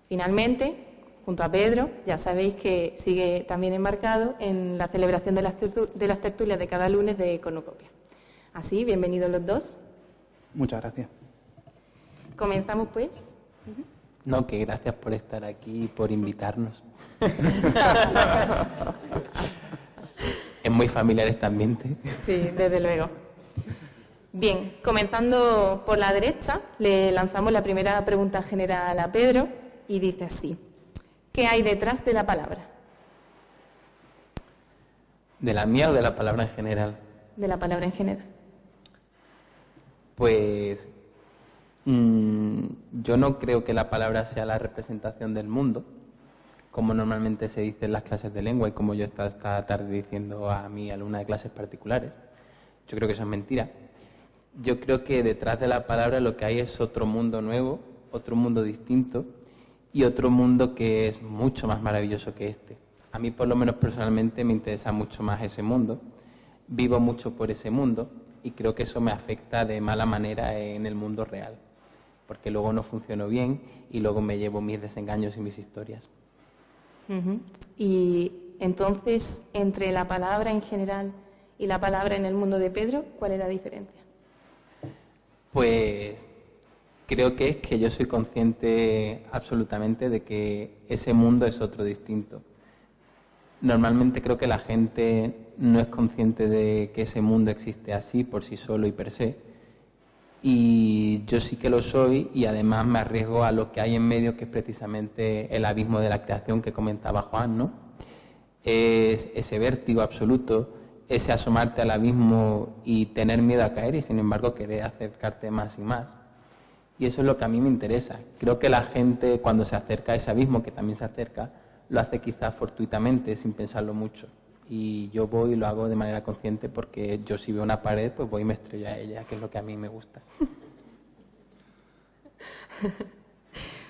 Finalmente, junto a Pedro, ya sabéis que sigue también embarcado en la celebración de las tertulias de cada lunes de Cornucopia. Así, bienvenidos los dos. Muchas gracias. Comenzamos, pues. No, que gracias por estar aquí y por invitarnos. Es muy familiar este ambiente. Sí, desde luego. Bien, comenzando por la derecha, le lanzamos la primera pregunta general a Pedro y dice así: ¿qué hay detrás de la palabra? ¿De la mía o de la palabra en general? De la palabra en general. Pues yo no creo que la palabra sea la representación del mundo, como normalmente se dice en las clases de lengua y como yo estaba esta tarde diciendo a mi alumna de clases particulares. Yo creo que eso es mentira. Yo creo que detrás de la palabra lo que hay es otro mundo nuevo, otro mundo distinto y otro mundo que es mucho más maravilloso que este. A mí, por lo menos personalmente, me interesa mucho más ese mundo. Vivo mucho por ese mundo y creo que eso me afecta de mala manera en el mundo real, porque luego no funciono bien y luego me llevo mis desengaños y mis historias. Y entonces, entre la palabra en general y la palabra en el mundo de Pedro, ¿cuál es la diferencia? Pues creo que es que yo soy consciente absolutamente de que ese mundo es otro distinto. Normalmente creo que la gente no es consciente de que ese mundo existe así por sí solo y per se. Y yo sí que lo soy y además me arriesgo a lo que hay en medio, que es precisamente el abismo de la creación que comentaba Juan, ¿no? Es ese vértigo absoluto, ese asomarte al abismo y tener miedo a caer y sin embargo querer acercarte más y más. Y eso es lo que a mí me interesa. Creo que la gente cuando se acerca a ese abismo, que también se acerca, lo hace quizás fortuitamente, sin pensarlo mucho. Y yo voy y lo hago de manera consciente porque yo si veo una pared, pues voy y me estrello a ella, que es lo que a mí me gusta.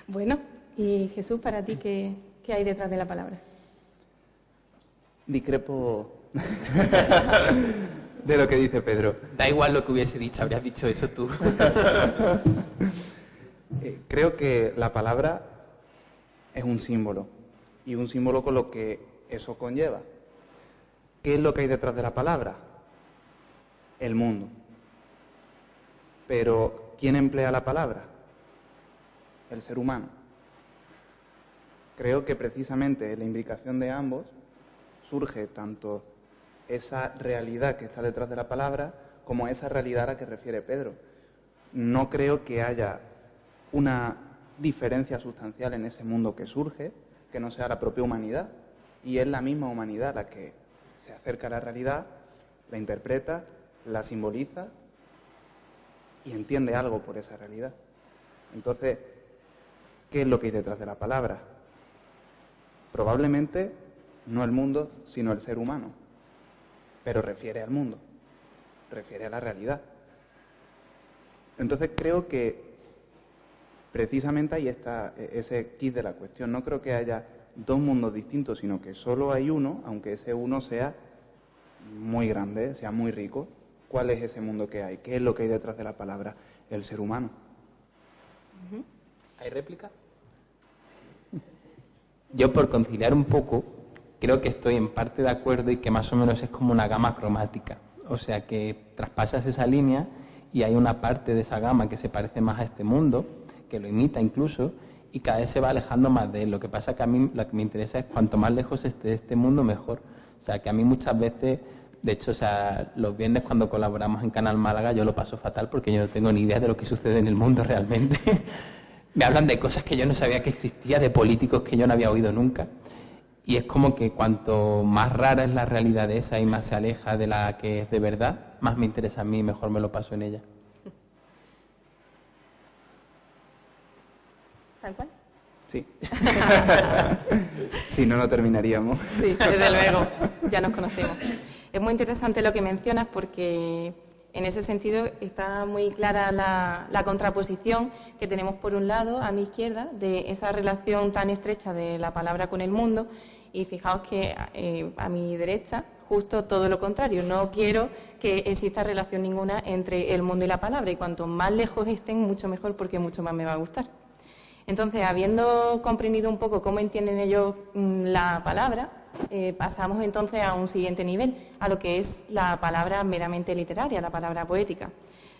Bueno, y Jesús, para ti, ¿qué hay detrás de la palabra? Discrepo de lo que dice Pedro. Da igual lo que hubiese dicho, habrías dicho eso tú. Creo que la palabra es un símbolo, y un símbolo con lo que eso conlleva. ¿Qué es lo que hay detrás de la palabra? El mundo. Pero, ¿quién emplea la palabra? El ser humano. Creo que precisamente en la imbricación de ambos surge tanto esa realidad que está detrás de la palabra como esa realidad a la que refiere Pedro. No creo que haya una diferencia sustancial en ese mundo que surge, que no sea la propia humanidad, y es la misma humanidad la que se acerca a la realidad, la interpreta, la simboliza y entiende algo por esa realidad. Entonces, ¿qué es lo que hay detrás de la palabra? Probablemente no el mundo, sino el ser humano, pero refiere al mundo, refiere a la realidad. Entonces creo que precisamente ahí está ese quid de la cuestión. No creo que haya dos mundos distintos, sino que solo hay uno, aunque ese uno sea muy grande, sea muy rico. ¿Cuál es ese mundo que hay? ¿Qué es lo que hay detrás de la palabra? El ser humano. ¿Hay réplica? Yo, por conciliar un poco, creo que estoy en parte de acuerdo y que más o menos es como una gama cromática. O sea, que traspasas esa línea y hay una parte de esa gama que se parece más a este mundo, que lo imita incluso, y cada vez se va alejando más de él. Lo que pasa que a mí lo que me interesa es cuanto más lejos esté de este mundo, mejor. O sea, que a mí muchas veces, de hecho, o sea, los viernes cuando colaboramos en Canal Málaga yo lo paso fatal porque yo no tengo ni idea de lo que sucede en el mundo realmente. Me hablan de cosas que yo no sabía que existía, de políticos que yo no había oído nunca. Y es como que cuanto más rara es la realidad esa y más se aleja de la que es de verdad, más me interesa a mí y mejor me lo paso en ella. ¿Tal cual? Sí. Si no, no terminaríamos. Sí, desde luego, ya nos conocemos. Es muy interesante lo que mencionas porque en ese sentido está muy clara la contraposición que tenemos por un lado, a mi izquierda, de esa relación tan estrecha de la palabra con el mundo, y fijaos que a mi derecha, justo todo lo contrario. No quiero que exista relación ninguna entre el mundo y la palabra, y cuanto más lejos estén, mucho mejor, porque mucho más me va a gustar. Entonces, habiendo comprendido un poco cómo entienden ellos la palabra, pasamos entonces a un siguiente nivel, a lo que es la palabra meramente literaria, la palabra poética.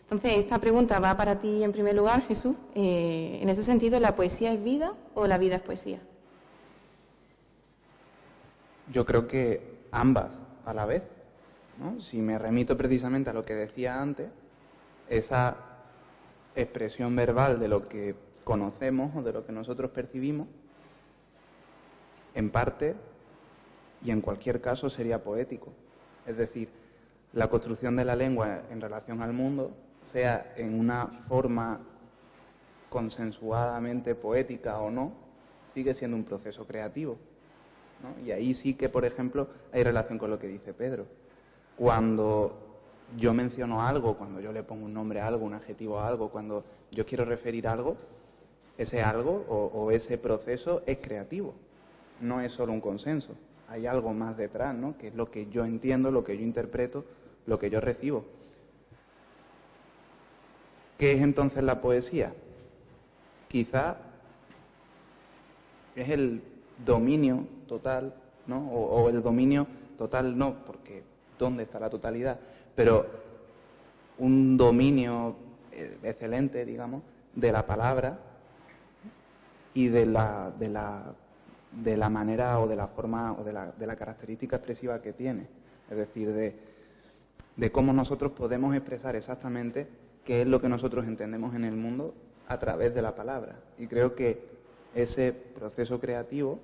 Entonces, esta pregunta va para ti en primer lugar, Jesús. En ese sentido, ¿la poesía es vida o la vida es poesía? Yo creo que ambas a la vez, ¿no? Si me remito precisamente a lo que decía antes, esa expresión verbal de lo que conocemos o de lo que nosotros percibimos, en parte y en cualquier caso sería poético. Es decir, la construcción de la lengua en relación al mundo, sea en una forma consensuadamente poética o no, sigue siendo un proceso creativo, ¿no? Y ahí sí que, por ejemplo, hay relación con lo que dice Pedro. Cuando yo menciono algo, cuando yo le pongo un nombre a algo, un adjetivo a algo, cuando yo quiero referir algo, ese algo o ese proceso es creativo, no es solo un consenso. Hay algo más detrás, ¿no? Que es lo que yo entiendo, lo que yo interpreto, lo que yo recibo. ¿Qué es entonces la poesía? Quizá es el dominio total, ¿no? O el dominio total no, porque ¿dónde está la totalidad? Pero un dominio excelente, digamos, de la palabra y de la manera o de la forma o de la característica expresiva que tiene. Es decir, de cómo nosotros podemos expresar exactamente qué es lo que nosotros entendemos en el mundo a través de la palabra. Y creo que ese proceso creativo,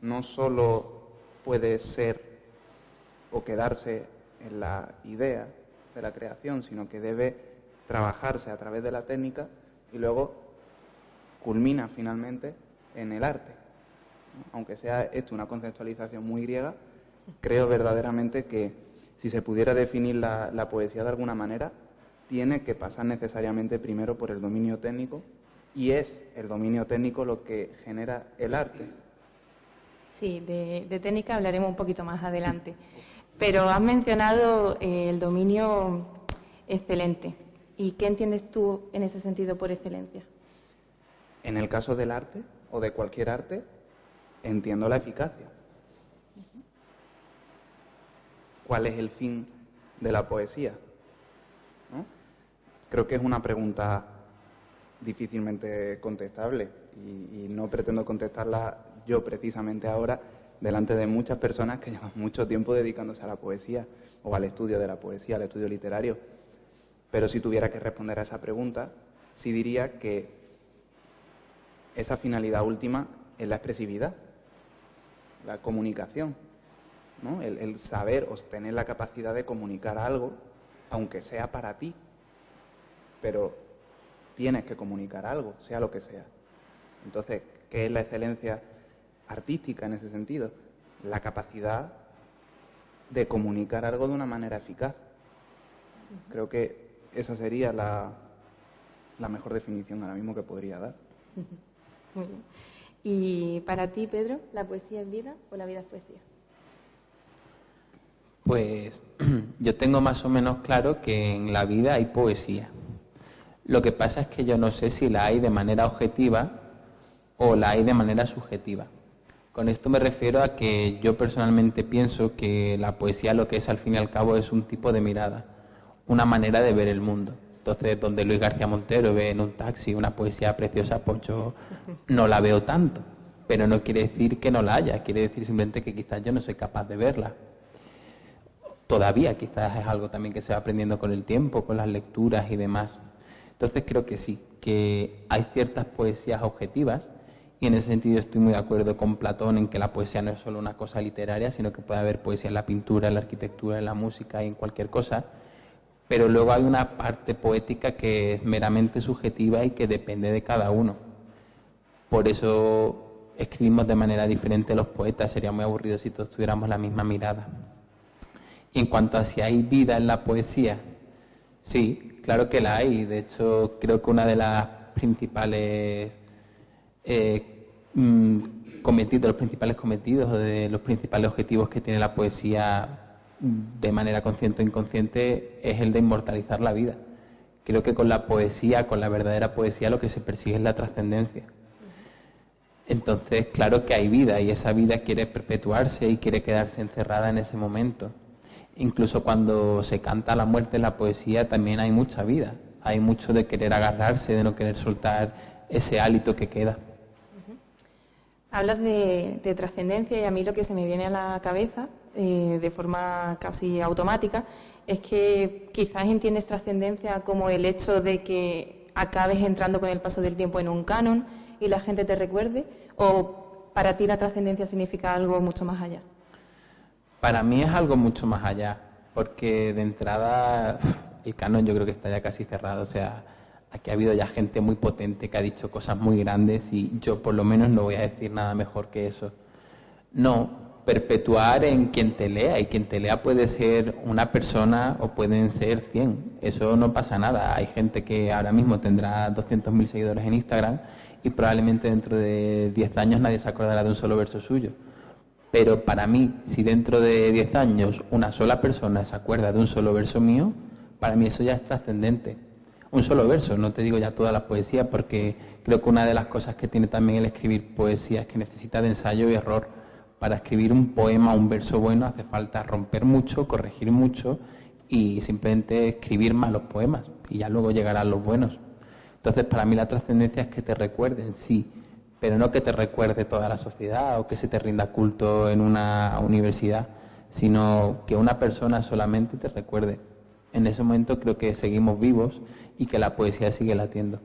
no solo puede ser o quedarse en la idea de la creación, sino que debe trabajarse a través de la técnica y luego culmina finalmente en el arte. Aunque sea esto una conceptualización muy griega, creo verdaderamente que si se pudiera definir la poesía de alguna manera, tiene que pasar necesariamente primero por el dominio técnico, y es el dominio técnico lo que genera el arte. Sí, de técnica hablaremos un poquito más adelante. Pero has mencionado el dominio excelente. ¿Y qué entiendes tú en ese sentido por excelencia? En el caso del arte, o de cualquier arte, entiendo la eficacia. ¿Cuál es el fin de la poesía? ¿No? Creo que es una pregunta difícilmente contestable y no pretendo contestarla yo precisamente ahora delante de muchas personas que llevan mucho tiempo dedicándose a la poesía o al estudio de la poesía, al estudio literario. Pero si tuviera que responder a esa pregunta, sí diría que esa finalidad última es la expresividad, la comunicación, ¿no? El saber o tener la capacidad de comunicar algo, aunque sea para ti, pero tienes que comunicar algo, sea lo que sea. Entonces, ¿qué es la excelencia artística en ese sentido? La capacidad de comunicar algo de una manera eficaz. Creo que esa sería la mejor definición ahora mismo que podría dar. Muy bien. Y para ti, Pedro, ¿la poesía es vida o la vida es poesía? Pues yo tengo más o menos claro que en la vida hay poesía. Lo que pasa es que yo no sé si la hay de manera objetiva o la hay de manera subjetiva. Con esto me refiero a que yo personalmente pienso que la poesía lo que es al fin y al cabo es un tipo de mirada, una manera de ver el mundo. Entonces, donde Luis García Montero ve en un taxi una poesía preciosa, pues yo no la veo tanto. Pero no quiere decir que no la haya, quiere decir simplemente que quizás yo no soy capaz de verla. Todavía quizás es algo también que se va aprendiendo con el tiempo, con las lecturas y demás. Entonces creo que sí, que hay ciertas poesías objetivas, y en ese sentido estoy muy de acuerdo con Platón en que la poesía no es solo una cosa literaria, sino que puede haber poesía en la pintura, en la arquitectura, en la música y en cualquier cosa. Pero luego hay una parte poética que es meramente subjetiva y que depende de cada uno. Por eso escribimos de manera diferente los poetas, sería muy aburrido si todos tuviéramos la misma mirada. Y en cuanto a si hay vida en la poesía, sí, claro que la hay. De hecho, creo que una de las principales cometidos o de los principales objetivos que tiene la poesía de manera consciente o inconsciente es el de inmortalizar la vida. Creo que con la poesía, con la verdadera poesía, lo que se persigue es la trascendencia. Entonces, claro que hay vida y esa vida quiere perpetuarse y quiere quedarse encerrada en ese momento. Incluso cuando se canta la muerte en la poesía también hay mucha vida. Hay mucho de querer agarrarse, de no querer soltar ese hálito que queda. Hablas de trascendencia y a mí lo que se me viene a la cabeza, de forma casi automática, es que quizás entiendes trascendencia como el hecho de que acabes entrando con el paso del tiempo en un canon y la gente te recuerde, o para ti la trascendencia significa algo mucho más allá. Para mí es algo mucho más allá, porque de entrada el canon yo creo que está ya casi cerrado. O sea, aquí ha habido ya gente muy potente que ha dicho cosas muy grandes y yo por lo menos no voy a decir nada mejor que eso. No, perpetuar en quien te lea, y quien te lea puede ser una persona o pueden ser 100. Eso no pasa nada. Hay gente que ahora mismo tendrá 200.000 seguidores en Instagram y probablemente dentro de 10 años nadie se acordará de un solo verso suyo. Pero para mí, si dentro de 10 años una sola persona se acuerda de un solo verso mío, para mí eso ya es trascendente. Un solo verso, no te digo ya toda la poesía, porque creo que una de las cosas que tiene también el escribir poesía es que necesita de ensayo y error. Para escribir un poema, un verso bueno, hace falta romper mucho, corregir mucho y simplemente escribir malos poemas y ya luego llegarán los buenos. Entonces, para mí la trascendencia es que te recuerden, sí, pero no que te recuerde toda la sociedad o que se te rinda culto en una universidad, sino que una persona solamente te recuerde. En ese momento creo que seguimos vivos y que la poesía sigue latiendo.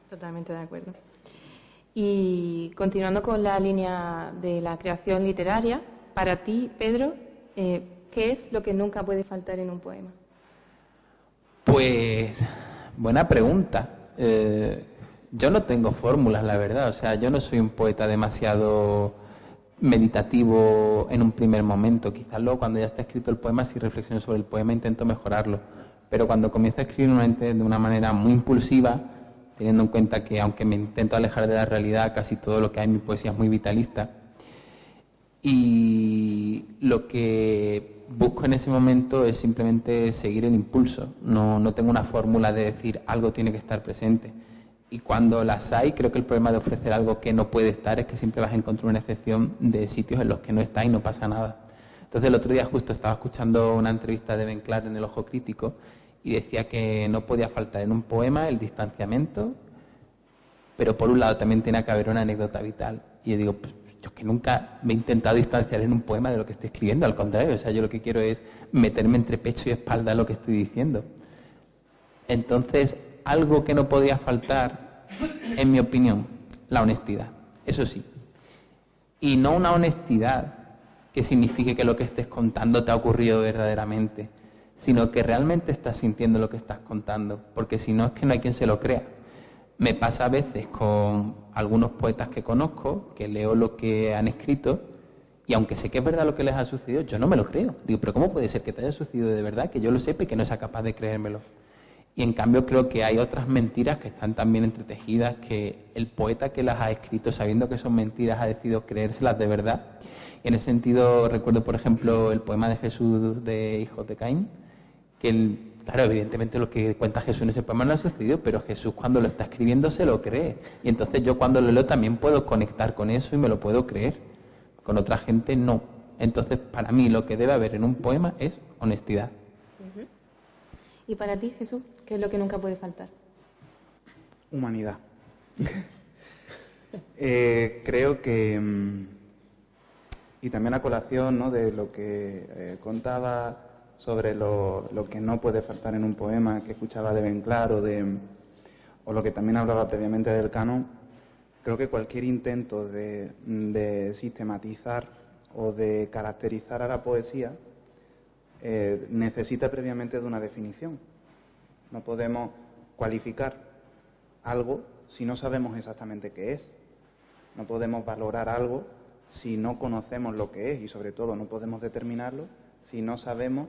Totalmente de acuerdo. Y continuando con la línea de la creación literaria, para ti, Pedro, ¿qué es lo que nunca puede faltar en un poema? Pues, buena pregunta. Yo no tengo fórmulas, la verdad. O sea, yo no soy un poeta demasiado meditativo en un primer momento. Quizás luego cuando ya está escrito el poema, si reflexiono sobre el poema, intento mejorarlo. Pero cuando comienzo a escribir de una manera muy impulsiva, teniendo en cuenta que aunque me intento alejar de la realidad, casi todo lo que hay en mi poesía es muy vitalista. Y lo que busco en ese momento es simplemente seguir el impulso. No tengo una fórmula de decir algo tiene que estar presente. Y cuando las hay, creo que el problema de ofrecer algo que no puede estar es que siempre vas a encontrar una excepción de sitios en los que no está y no pasa nada. Entonces el otro día justo estaba escuchando una entrevista de Ben Clark en El Ojo Crítico y decía que no podía faltar en un poema el distanciamiento, pero por un lado también tiene que haber una anécdota vital. Y yo digo, pues yo que nunca me he intentado distanciar en un poema de lo que estoy escribiendo, al contrario, o sea, yo lo que quiero es meterme entre pecho y espalda lo que estoy diciendo. Entonces, algo que no podía faltar, en mi opinión, la honestidad, eso sí. Y no una honestidad que signifique que lo que estés contando te ha ocurrido verdaderamente, sino que realmente estás sintiendo lo que estás contando, porque si no es que no hay quien se lo crea. Me pasa a veces con algunos poetas que conozco, que leo lo que han escrito, y aunque sé que es verdad lo que les ha sucedido, yo no me lo creo. Digo, pero ¿cómo puede ser que te haya sucedido de verdad, que yo lo sepa y que no sea capaz de creérmelo? Y en cambio creo que hay otras mentiras que están también entretejidas, que el poeta que las ha escrito, sabiendo que son mentiras, ha decidido creérselas de verdad. Y en ese sentido recuerdo, por ejemplo, el poema de Jesús de Hijos de Caín, que claro, evidentemente lo que cuenta Jesús en ese poema no ha sucedido, pero Jesús cuando lo está escribiendo se lo cree. Y entonces yo cuando lo leo también puedo conectar con eso y me lo puedo creer. Con otra gente no. Entonces para mí lo que debe haber en un poema es honestidad. ¿Y para ti, Jesús, qué es lo que nunca puede faltar? Humanidad. Creo que, y también a colación, ¿no?, de lo que contaba sobre lo que no puede faltar en un poema, que escuchaba de Ben Clark, o lo que también hablaba previamente del canon, creo que cualquier intento de sistematizar o de caracterizar a la poesía necesita previamente de una definición. No podemos cualificar algo si no sabemos exactamente qué es. No podemos valorar algo si no conocemos lo que es, y sobre todo no podemos determinarlo si no sabemos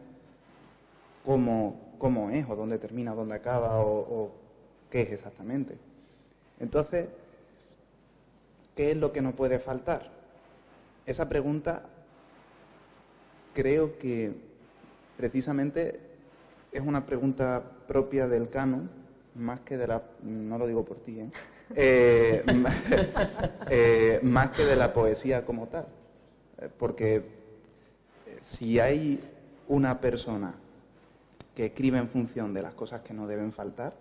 cómo es, o dónde termina, dónde acaba, o qué es exactamente. Entonces, ¿qué es lo que no puede faltar? Esa pregunta creo que precisamente es una pregunta propia del canon, más que de la... no lo digo por ti, más que de la poesía como tal. Porque si hay una persona que escribe en función de las cosas que no deben faltar,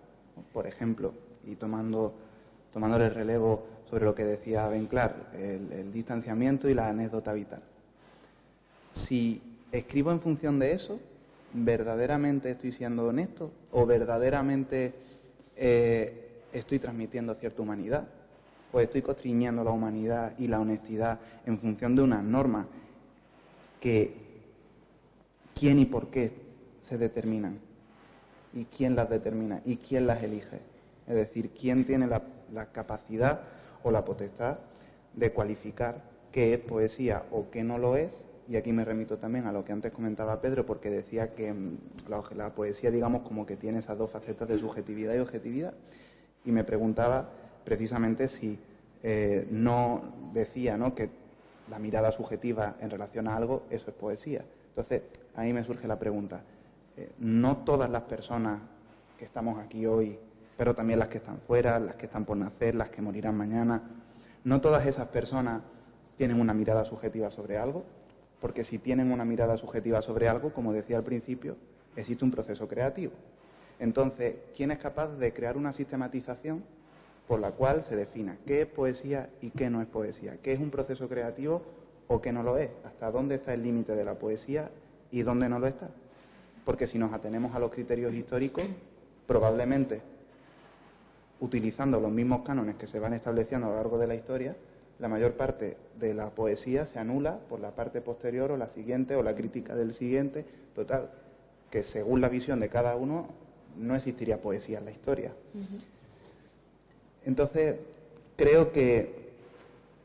por ejemplo, y tomándole el relevo sobre lo que decía Ben Clark, el distanciamiento y la anécdota vital. Si escribo en función de eso, ¿verdaderamente estoy siendo honesto o verdaderamente estoy transmitiendo cierta humanidad? ¿O estoy constriñendo la humanidad y la honestidad en función de unas normas que quién y por qué se determinan? ¿Y quién las determina? ¿Y quién las elige? Es decir, ¿quién tiene la capacidad o la potestad de cualificar qué es poesía o qué no lo es? Y aquí me remito también a lo que antes comentaba Pedro, porque decía que la poesía, digamos, como que tiene esas dos facetas de subjetividad y objetividad. Y me preguntaba precisamente si no decía, ¿no?, que la mirada subjetiva en relación a algo, eso es poesía. Entonces, ahí me surge la pregunta. No todas las personas que estamos aquí hoy, pero también las que están fuera, las que están por nacer, las que morirán mañana, no todas esas personas tienen una mirada subjetiva sobre algo. Porque si tienen una mirada subjetiva sobre algo, como decía al principio, existe un proceso creativo. Entonces, ¿quién es capaz de crear una sistematización por la cual se defina qué es poesía y qué no es poesía? ¿Qué es un proceso creativo o qué no lo es? ¿Hasta dónde está el límite de la poesía y dónde no lo está? Porque si nos atenemos a los criterios históricos, probablemente, utilizando los mismos cánones que se van estableciendo a lo largo de la historia, la mayor parte de la poesía se anula por la parte posterior o la siguiente o la crítica del siguiente. Total, que según la visión de cada uno no existiría poesía en la historia. Uh-huh. Entonces, creo que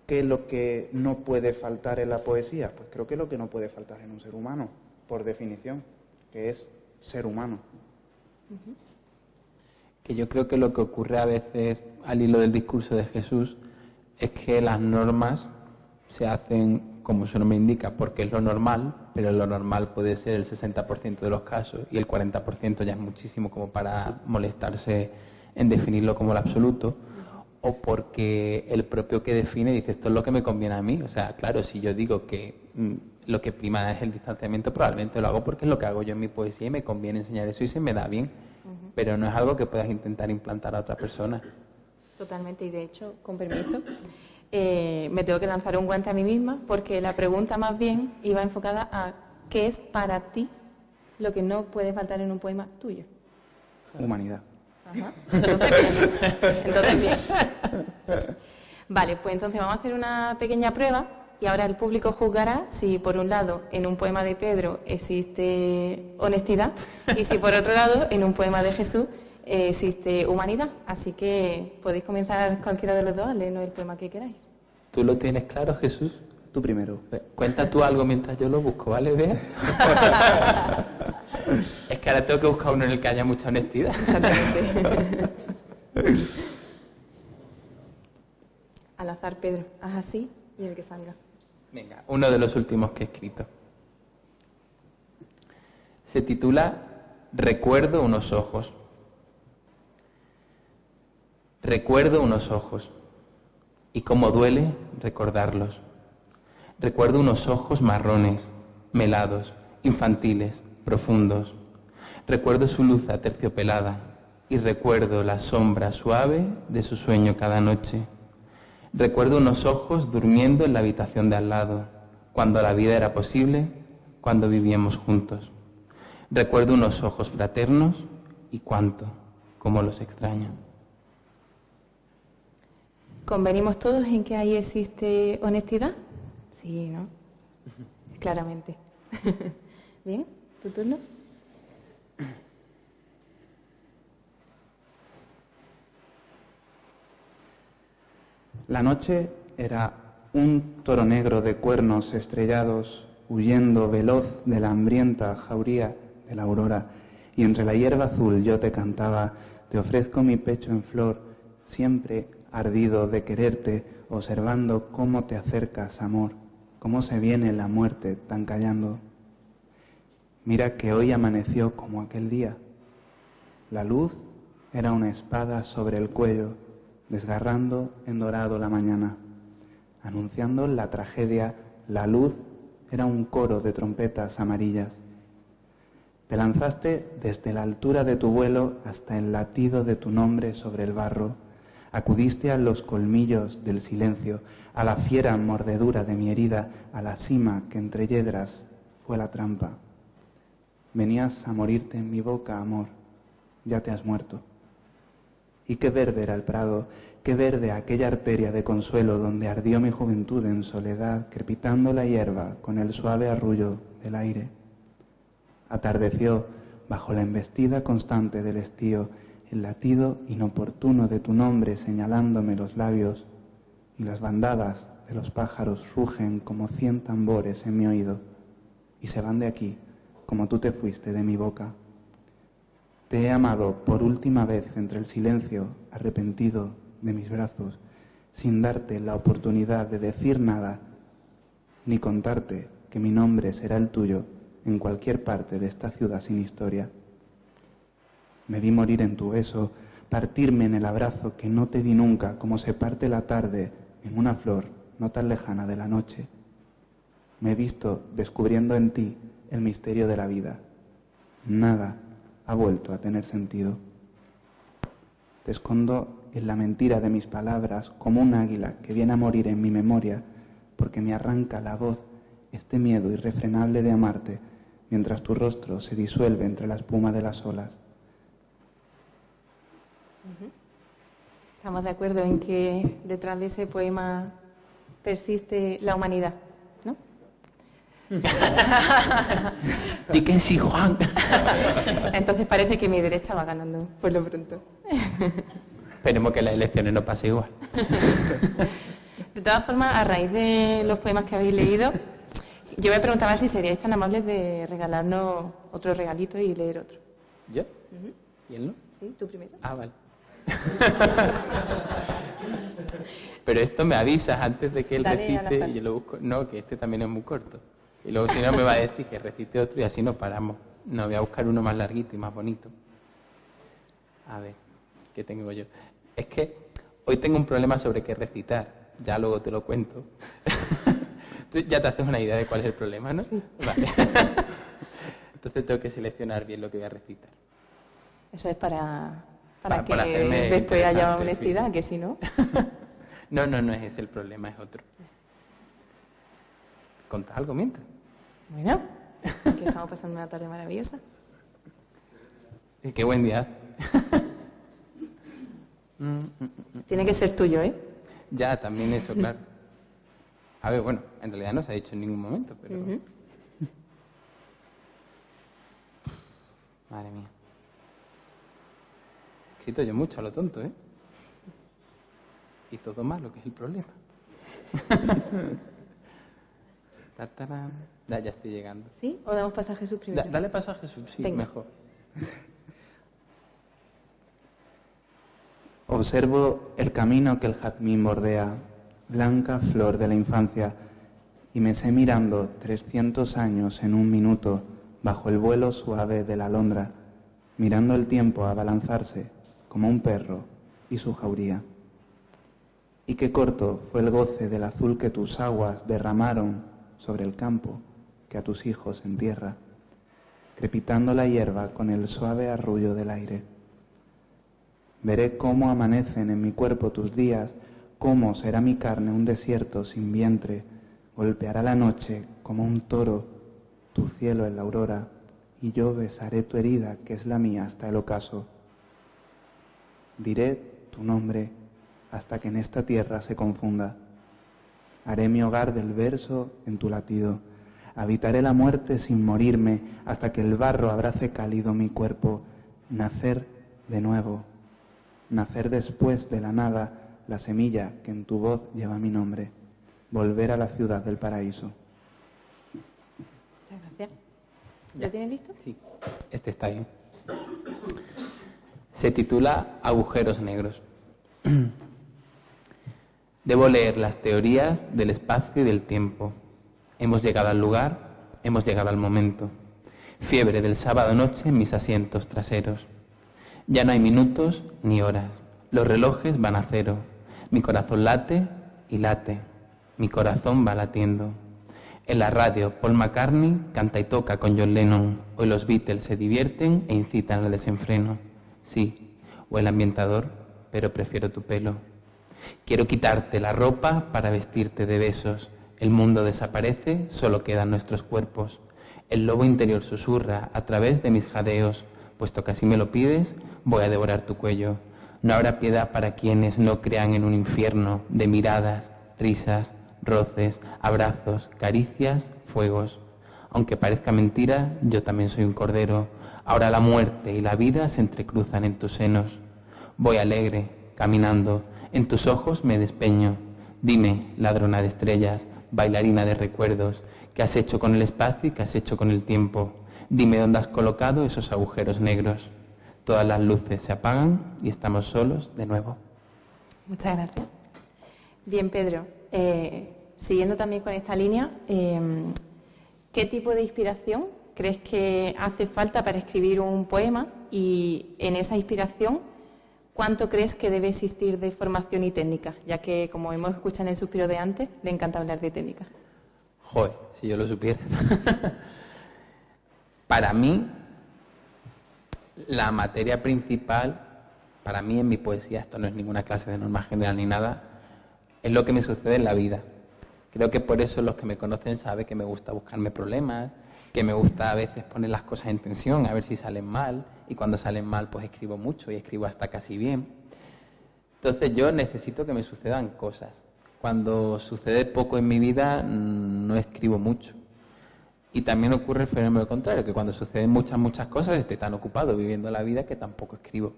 ¿qué es lo que no puede faltar en la poesía? Pues creo que es lo que no puede faltar en un ser humano, por definición, que es ser humano. Uh-huh. Que yo creo que lo que ocurre a veces al hilo del discurso de Jesús es que las normas se hacen como su nombre indica, porque es lo normal, pero lo normal puede ser el 60% de los casos y el 40% ya es muchísimo como para molestarse en definirlo como el absoluto, o porque el propio que define dice esto es lo que me conviene a mí. O sea, claro, si yo digo que lo que prima es el distanciamiento, probablemente lo hago porque es lo que hago yo en mi poesía y me conviene enseñar eso y se me da bien, pero no es algo que puedas intentar implantar a otra persona. Totalmente, y de hecho, con permiso, me tengo que lanzar un guante a mí misma, porque la pregunta más bien iba enfocada a ¿qué es para ti lo que no puede faltar en un poema tuyo? Humanidad. Ajá. Entonces bien. Vale, pues entonces vamos a hacer una pequeña prueba y ahora el público juzgará si por un lado en un poema de Pedro existe honestidad y si por otro lado en un poema de Jesús existe humanidad. Así que podéis comenzar cualquiera de los dos a leernos el poema que queráis. ¿Tú lo tienes claro, Jesús? Tú primero. Cuenta tú algo mientras yo lo busco, ¿vale, Bea? Es que ahora tengo que buscar uno en el que haya mucha honestidad. Exactamente. Al azar, Pedro. Haz así y el que salga. Venga, uno de los últimos que he escrito. Se titula Recuerdo unos ojos. Recuerdo unos ojos, y cómo duele recordarlos. Recuerdo unos ojos marrones, melados, infantiles, profundos. Recuerdo su luz aterciopelada, y recuerdo la sombra suave de su sueño cada noche. Recuerdo unos ojos durmiendo en la habitación de al lado, cuando la vida era posible, cuando vivíamos juntos. Recuerdo unos ojos fraternos, y cuánto, cómo los extraño. ¿Convenimos todos en que ahí existe honestidad? Sí, ¿no? Claramente. Bien, ¿tu turno? La noche era un toro negro de cuernos estrellados, huyendo veloz de la hambrienta jauría de la aurora, y entre la hierba azul yo te cantaba, te ofrezco mi pecho en flor, siempre ardido de quererte, observando cómo te acercas, amor, cómo se viene la muerte tan callando. Mira que hoy amaneció como aquel día. La luz era una espada sobre el cuello, desgarrando en dorado la mañana. Anunciando la tragedia, la luz era un coro de trompetas amarillas. Te lanzaste desde la altura de tu vuelo hasta el latido de tu nombre sobre el barro. Acudiste a los colmillos del silencio, a la fiera mordedura de mi herida, a la cima que entre yedras fue la trampa. Venías a morirte en mi boca, amor, ya te has muerto. Y qué verde era el prado, qué verde aquella arteria de consuelo donde ardió mi juventud en soledad, crepitando la hierba con el suave arrullo del aire. Atardeció bajo la embestida constante del estío, el latido inoportuno de tu nombre señalándome los labios, y las bandadas de los pájaros rugen como 100 tambores en mi oído, y se van de aquí como tú te fuiste de mi boca. Te he amado por última vez entre el silencio arrepentido de mis brazos, sin darte la oportunidad de decir nada, ni contarte que mi nombre será el tuyo en cualquier parte de esta ciudad sin historia. Me vi morir en tu beso, partirme en el abrazo que no te di nunca, como se parte la tarde en una flor no tan lejana de la noche. Me he visto descubriendo en ti el misterio de la vida. Nada ha vuelto a tener sentido. Te escondo en la mentira de mis palabras como un águila que viene a morir en mi memoria porque me arranca la voz este miedo irrefrenable de amarte mientras tu rostro se disuelve entre la espuma de las olas. Estamos de acuerdo en que detrás de ese poema persiste la humanidad, ¿no? Di que sí, Juan. Entonces parece que mi derecha va ganando, por lo pronto. Esperemos que las elecciones no pasen igual. De todas formas, a raíz de los poemas que habéis leído, yo me preguntaba si seríais tan amables de regalarnos otro regalito y leer otro. ¿Yo? ¿Y él no? Sí, tú primero. Ah, vale. Pero esto me avisas antes de que él recite y yo lo busco. No, que este también es muy corto. Y luego si no me va a decir que recite otro y así nos paramos. No, voy a buscar uno más larguito y más bonito. A ver, ¿qué tengo yo? Es que hoy tengo un problema sobre qué recitar. Ya luego te lo cuento. Tú ya te haces una idea de cuál es el problema, ¿no? Sí. Vale. Entonces tengo que seleccionar bien lo que voy a recitar. Eso es para que hacerme después haya interesante, honestidad, sí. Que si no... No es ese el problema, es otro. ¿Contás algo mientras? Bueno, que estamos pasando una tarde maravillosa. Qué buen día. Tiene que ser tuyo, ¿eh? Ya, también eso, claro. A ver, bueno, en realidad no se ha dicho en ningún momento, pero... Madre mía. He escrito yo mucho a lo tonto, ¿eh? Y todo malo, que es el problema. Tartarán. Ya estoy llegando. ¿Sí? ¿O damos paso a Jesús primero? Dale paso a Jesús, sí, Venga. mejor. Observo el camino que el jazmín bordea, blanca flor de la infancia, y me sé mirando 300 años en un minuto bajo el vuelo suave de la alondra, mirando el tiempo abalanzarse como un perro y su jauría. Y qué corto fue el goce del azul que tus aguas derramaron sobre el campo que a tus hijos entierra, crepitando la hierba con el suave arrullo del aire. Veré cómo amanecen en mi cuerpo tus días, cómo será mi carne un desierto sin vientre, golpeará la noche como un toro tu cielo en la aurora, y yo besaré tu herida que es la mía hasta el ocaso. Diré tu nombre hasta que en esta tierra se confunda. Haré mi hogar del verso en tu latido. Habitaré la muerte sin morirme hasta que el barro abrace cálido mi cuerpo. Nacer de nuevo. Nacer después de la nada, la semilla que en tu voz lleva mi nombre. Volver a la ciudad del paraíso. Muchas gracias. ¿Ya tienes listo? Sí, este está bien. Se titula Agujeros negros. Debo leer las teorías del espacio y del tiempo. Hemos llegado al lugar, hemos llegado al momento. Fiebre del sábado noche en mis asientos traseros. Ya no hay minutos ni horas. Los relojes van a cero. Mi corazón late y late. Mi corazón va latiendo. En la radio, Paul McCartney canta y toca con John Lennon. Hoy los Beatles se divierten e incitan al desenfreno. Sí, o el ambientador, pero prefiero tu pelo. Quiero quitarte la ropa para vestirte de besos. El mundo desaparece, solo quedan nuestros cuerpos. El lobo interior susurra a través de mis jadeos. Puesto que así me lo pides, voy a devorar tu cuello. No habrá piedad para quienes no crean en un infierno de miradas, risas, roces, abrazos, caricias, fuegos. Aunque parezca mentira, yo también soy un cordero. Ahora la muerte y la vida se entrecruzan en tus senos. Voy alegre, caminando, en tus ojos me despeño. Dime, ladrona de estrellas, bailarina de recuerdos, ¿qué has hecho con el espacio y qué has hecho con el tiempo? Dime dónde has colocado esos agujeros negros. Todas las luces se apagan y estamos solos de nuevo. Muchas gracias. Bien, Pedro, siguiendo también con esta línea, ¿qué tipo de inspiración crees que hace falta para escribir un poema? Y en esa inspiración, ¿cuánto crees que debe existir de formación y técnica? Ya que, como hemos escuchado en el suspiro de antes, le encanta hablar de técnica. Joder, si yo lo supiera. Para mí, la materia principal, para mí en mi poesía, esto no es ninguna clase de norma general ni nada, es lo que me sucede en la vida. Creo que por eso los que me conocen saben que me gusta buscarme problemas, que me gusta a veces poner las cosas en tensión, a ver si salen mal, y cuando salen mal pues escribo mucho y escribo hasta casi bien. Entonces yo necesito que me sucedan cosas. Cuando sucede poco en mi vida no escribo mucho. Y también ocurre el fenómeno contrario, que cuando suceden muchas cosas estoy tan ocupado viviendo la vida que tampoco escribo.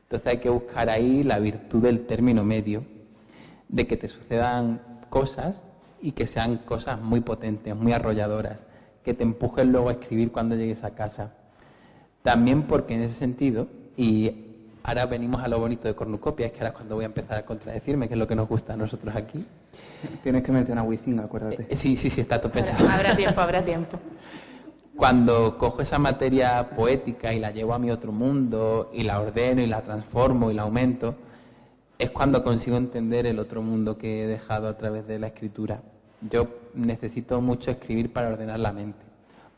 Entonces hay que buscar ahí la virtud del término medio, de que te sucedan cosas y que sean cosas muy potentes, muy arrolladoras, que te empujen luego a escribir cuando llegues a casa. También porque en ese sentido, y ahora venimos a lo bonito de cornucopia, es que ahora es cuando voy a empezar a contradecirme, que es lo que nos gusta a nosotros aquí. Tienes que mencionar Huizinga, acuérdate. Sí, está todo pensado. Habrá tiempo. Cuando cojo esa materia poética y la llevo a mi otro mundo y la ordeno y la transformo y la aumento, es cuando consigo entender el otro mundo que he dejado a través de la escritura. Yo necesito mucho escribir para ordenar la mente.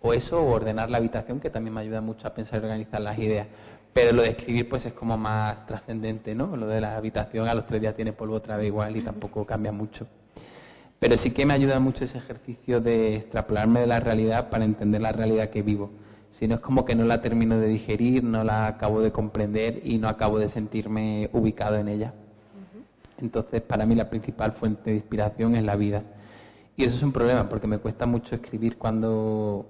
O eso, o ordenar la habitación, que también me ayuda mucho a pensar y organizar las ideas. Pero lo de escribir pues es como más trascendente, ¿no? Lo de la habitación a los 3 días tiene polvo otra vez igual y tampoco cambia mucho. Pero sí que me ayuda mucho ese ejercicio de extrapolarme de la realidad para entender la realidad que vivo. Si no, es como que no la termino de digerir, no la acabo de comprender y no acabo de sentirme ubicado en ella. Entonces, para mí la principal fuente de inspiración es la vida. Y eso es un problema, porque me cuesta mucho escribir cuando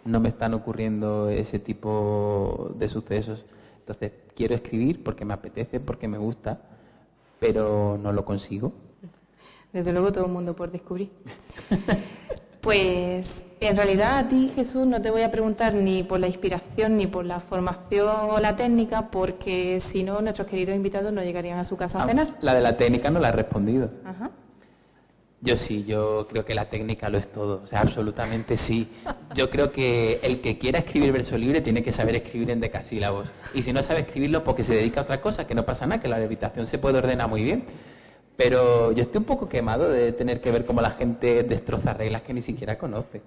no me están ocurriendo ese tipo de sucesos. Entonces, quiero escribir porque me apetece, porque me gusta, pero no lo consigo. Desde luego, todo el mundo por descubrir. Pues, en realidad, a ti, Jesús, no te voy a preguntar ni por la inspiración, ni por la formación o la técnica, porque si no, nuestros queridos invitados no llegarían a su casa a cenar. La de la técnica no la he respondido. Ajá. Yo creo que la técnica lo es todo, o sea, absolutamente sí. Yo creo que el que quiera escribir verso libre tiene que saber escribir en decasílabos. Y si no sabe escribirlo, porque se dedica a otra cosa, que no pasa nada, que la habitación se puede ordenar muy bien. Pero yo estoy un poco quemado de tener que ver cómo la gente destroza reglas que ni siquiera conoce.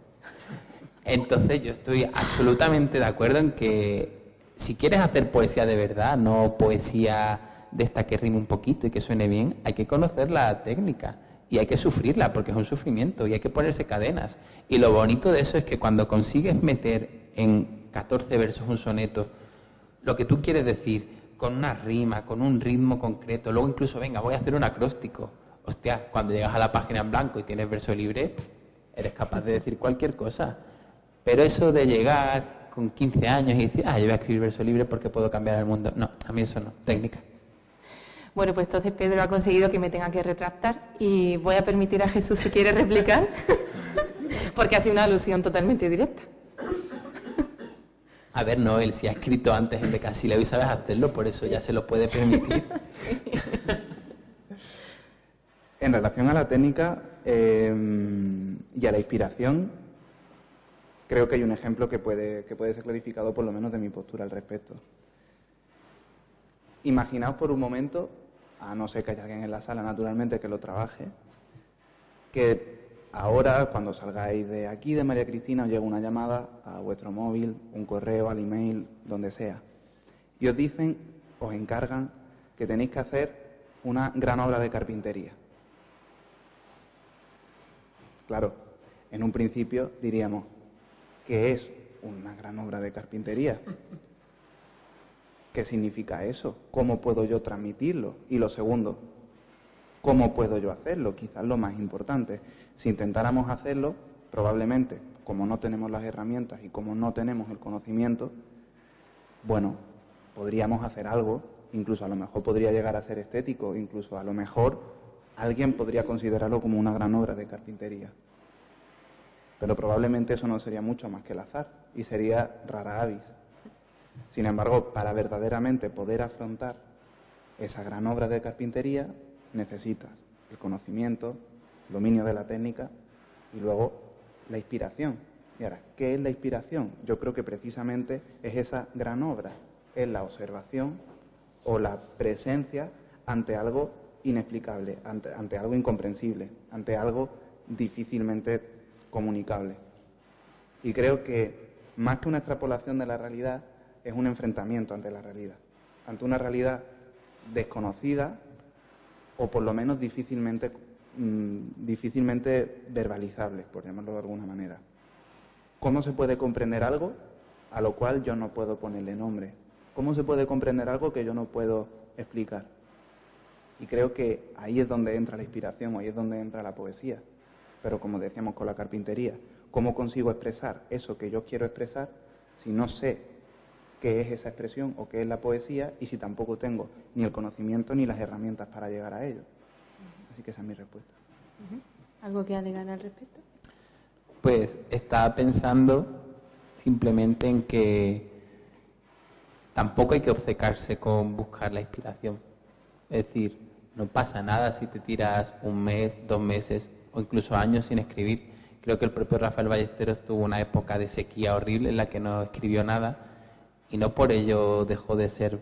Entonces yo estoy absolutamente de acuerdo en que si quieres hacer poesía de verdad, no poesía de esta que rime un poquito y que suene bien, hay que conocer la técnica. Y hay que sufrirla, porque es un sufrimiento, y hay que ponerse cadenas. Y lo bonito de eso es que cuando consigues meter en 14 versos un soneto, lo que tú quieres decir, con una rima, con un ritmo concreto, luego incluso, venga, voy a hacer un acróstico. Hostia, cuando llegas a la página en blanco y tienes verso libre, eres capaz de decir cualquier cosa. Pero eso de llegar con 15 años y decir, yo voy a escribir verso libre porque puedo cambiar el mundo. No, a mí eso no, técnica. Bueno, pues entonces Pedro ha conseguido que me tenga que retractar y voy a permitir a Jesús si quiere replicar, porque ha sido una alusión totalmente directa. A ver, no, él sí ha escrito antes en decasílabo y sabes hacerlo, por eso ya se lo puede permitir. En relación a la técnica y a la inspiración, creo que hay un ejemplo que puede ser clarificado por lo menos de mi postura al respecto. Imaginaos por un momento, a no ser que haya alguien en la sala, naturalmente, que lo trabaje, que ahora, cuando salgáis de aquí, de María Cristina, os llega una llamada a vuestro móvil, un correo, al email, donde sea. Y os dicen, os encargan que tenéis que hacer una gran obra de carpintería. Claro, en un principio diríamos, ¿qué es una gran obra de carpintería? ¿Qué significa eso? ¿Cómo puedo yo transmitirlo? Y lo segundo, ¿cómo puedo yo hacerlo? Quizás lo más importante. Si intentáramos hacerlo, probablemente, como no tenemos las herramientas y como no tenemos el conocimiento, bueno, podríamos hacer algo, incluso a lo mejor podría llegar a ser estético, incluso a lo mejor alguien podría considerarlo como una gran obra de carpintería. Pero probablemente eso no sería mucho más que el azar y sería rara avis. Sin embargo, para verdaderamente poder afrontar esa gran obra de carpintería, necesitas el conocimiento, el dominio de la técnica y luego la inspiración. Y ahora, ¿qué es la inspiración? Yo creo que precisamente es esa gran obra, es la observación o la presencia ante algo inexplicable, ante algo incomprensible, ante algo difícilmente comunicable. Y creo que más que una extrapolación de la realidad, es un enfrentamiento ante la realidad, ante una realidad desconocida o por lo menos difícilmente verbalizable, por llamarlo de alguna manera. ¿Cómo se puede comprender algo a lo cual yo no puedo ponerle nombre? ¿Cómo se puede comprender algo que yo no puedo explicar? Y creo que ahí es donde entra la inspiración, ahí es donde entra la poesía. Pero como decíamos con la carpintería, ¿cómo consigo expresar eso que yo quiero expresar si no sé qué es esa expresión o qué es la poesía y si tampoco tengo ni el conocimiento ni las herramientas para llegar a ello? Así que esa es mi respuesta. ¿Algo que agregar al respecto? Pues estaba pensando simplemente en que tampoco hay que obcecarse con buscar la inspiración. Es decir, no pasa nada si te tiras un mes, 2 meses o incluso años sin escribir. Creo que el propio Rafael Ballesteros tuvo una época de sequía horrible en la que no escribió nada y no por ello dejó de ser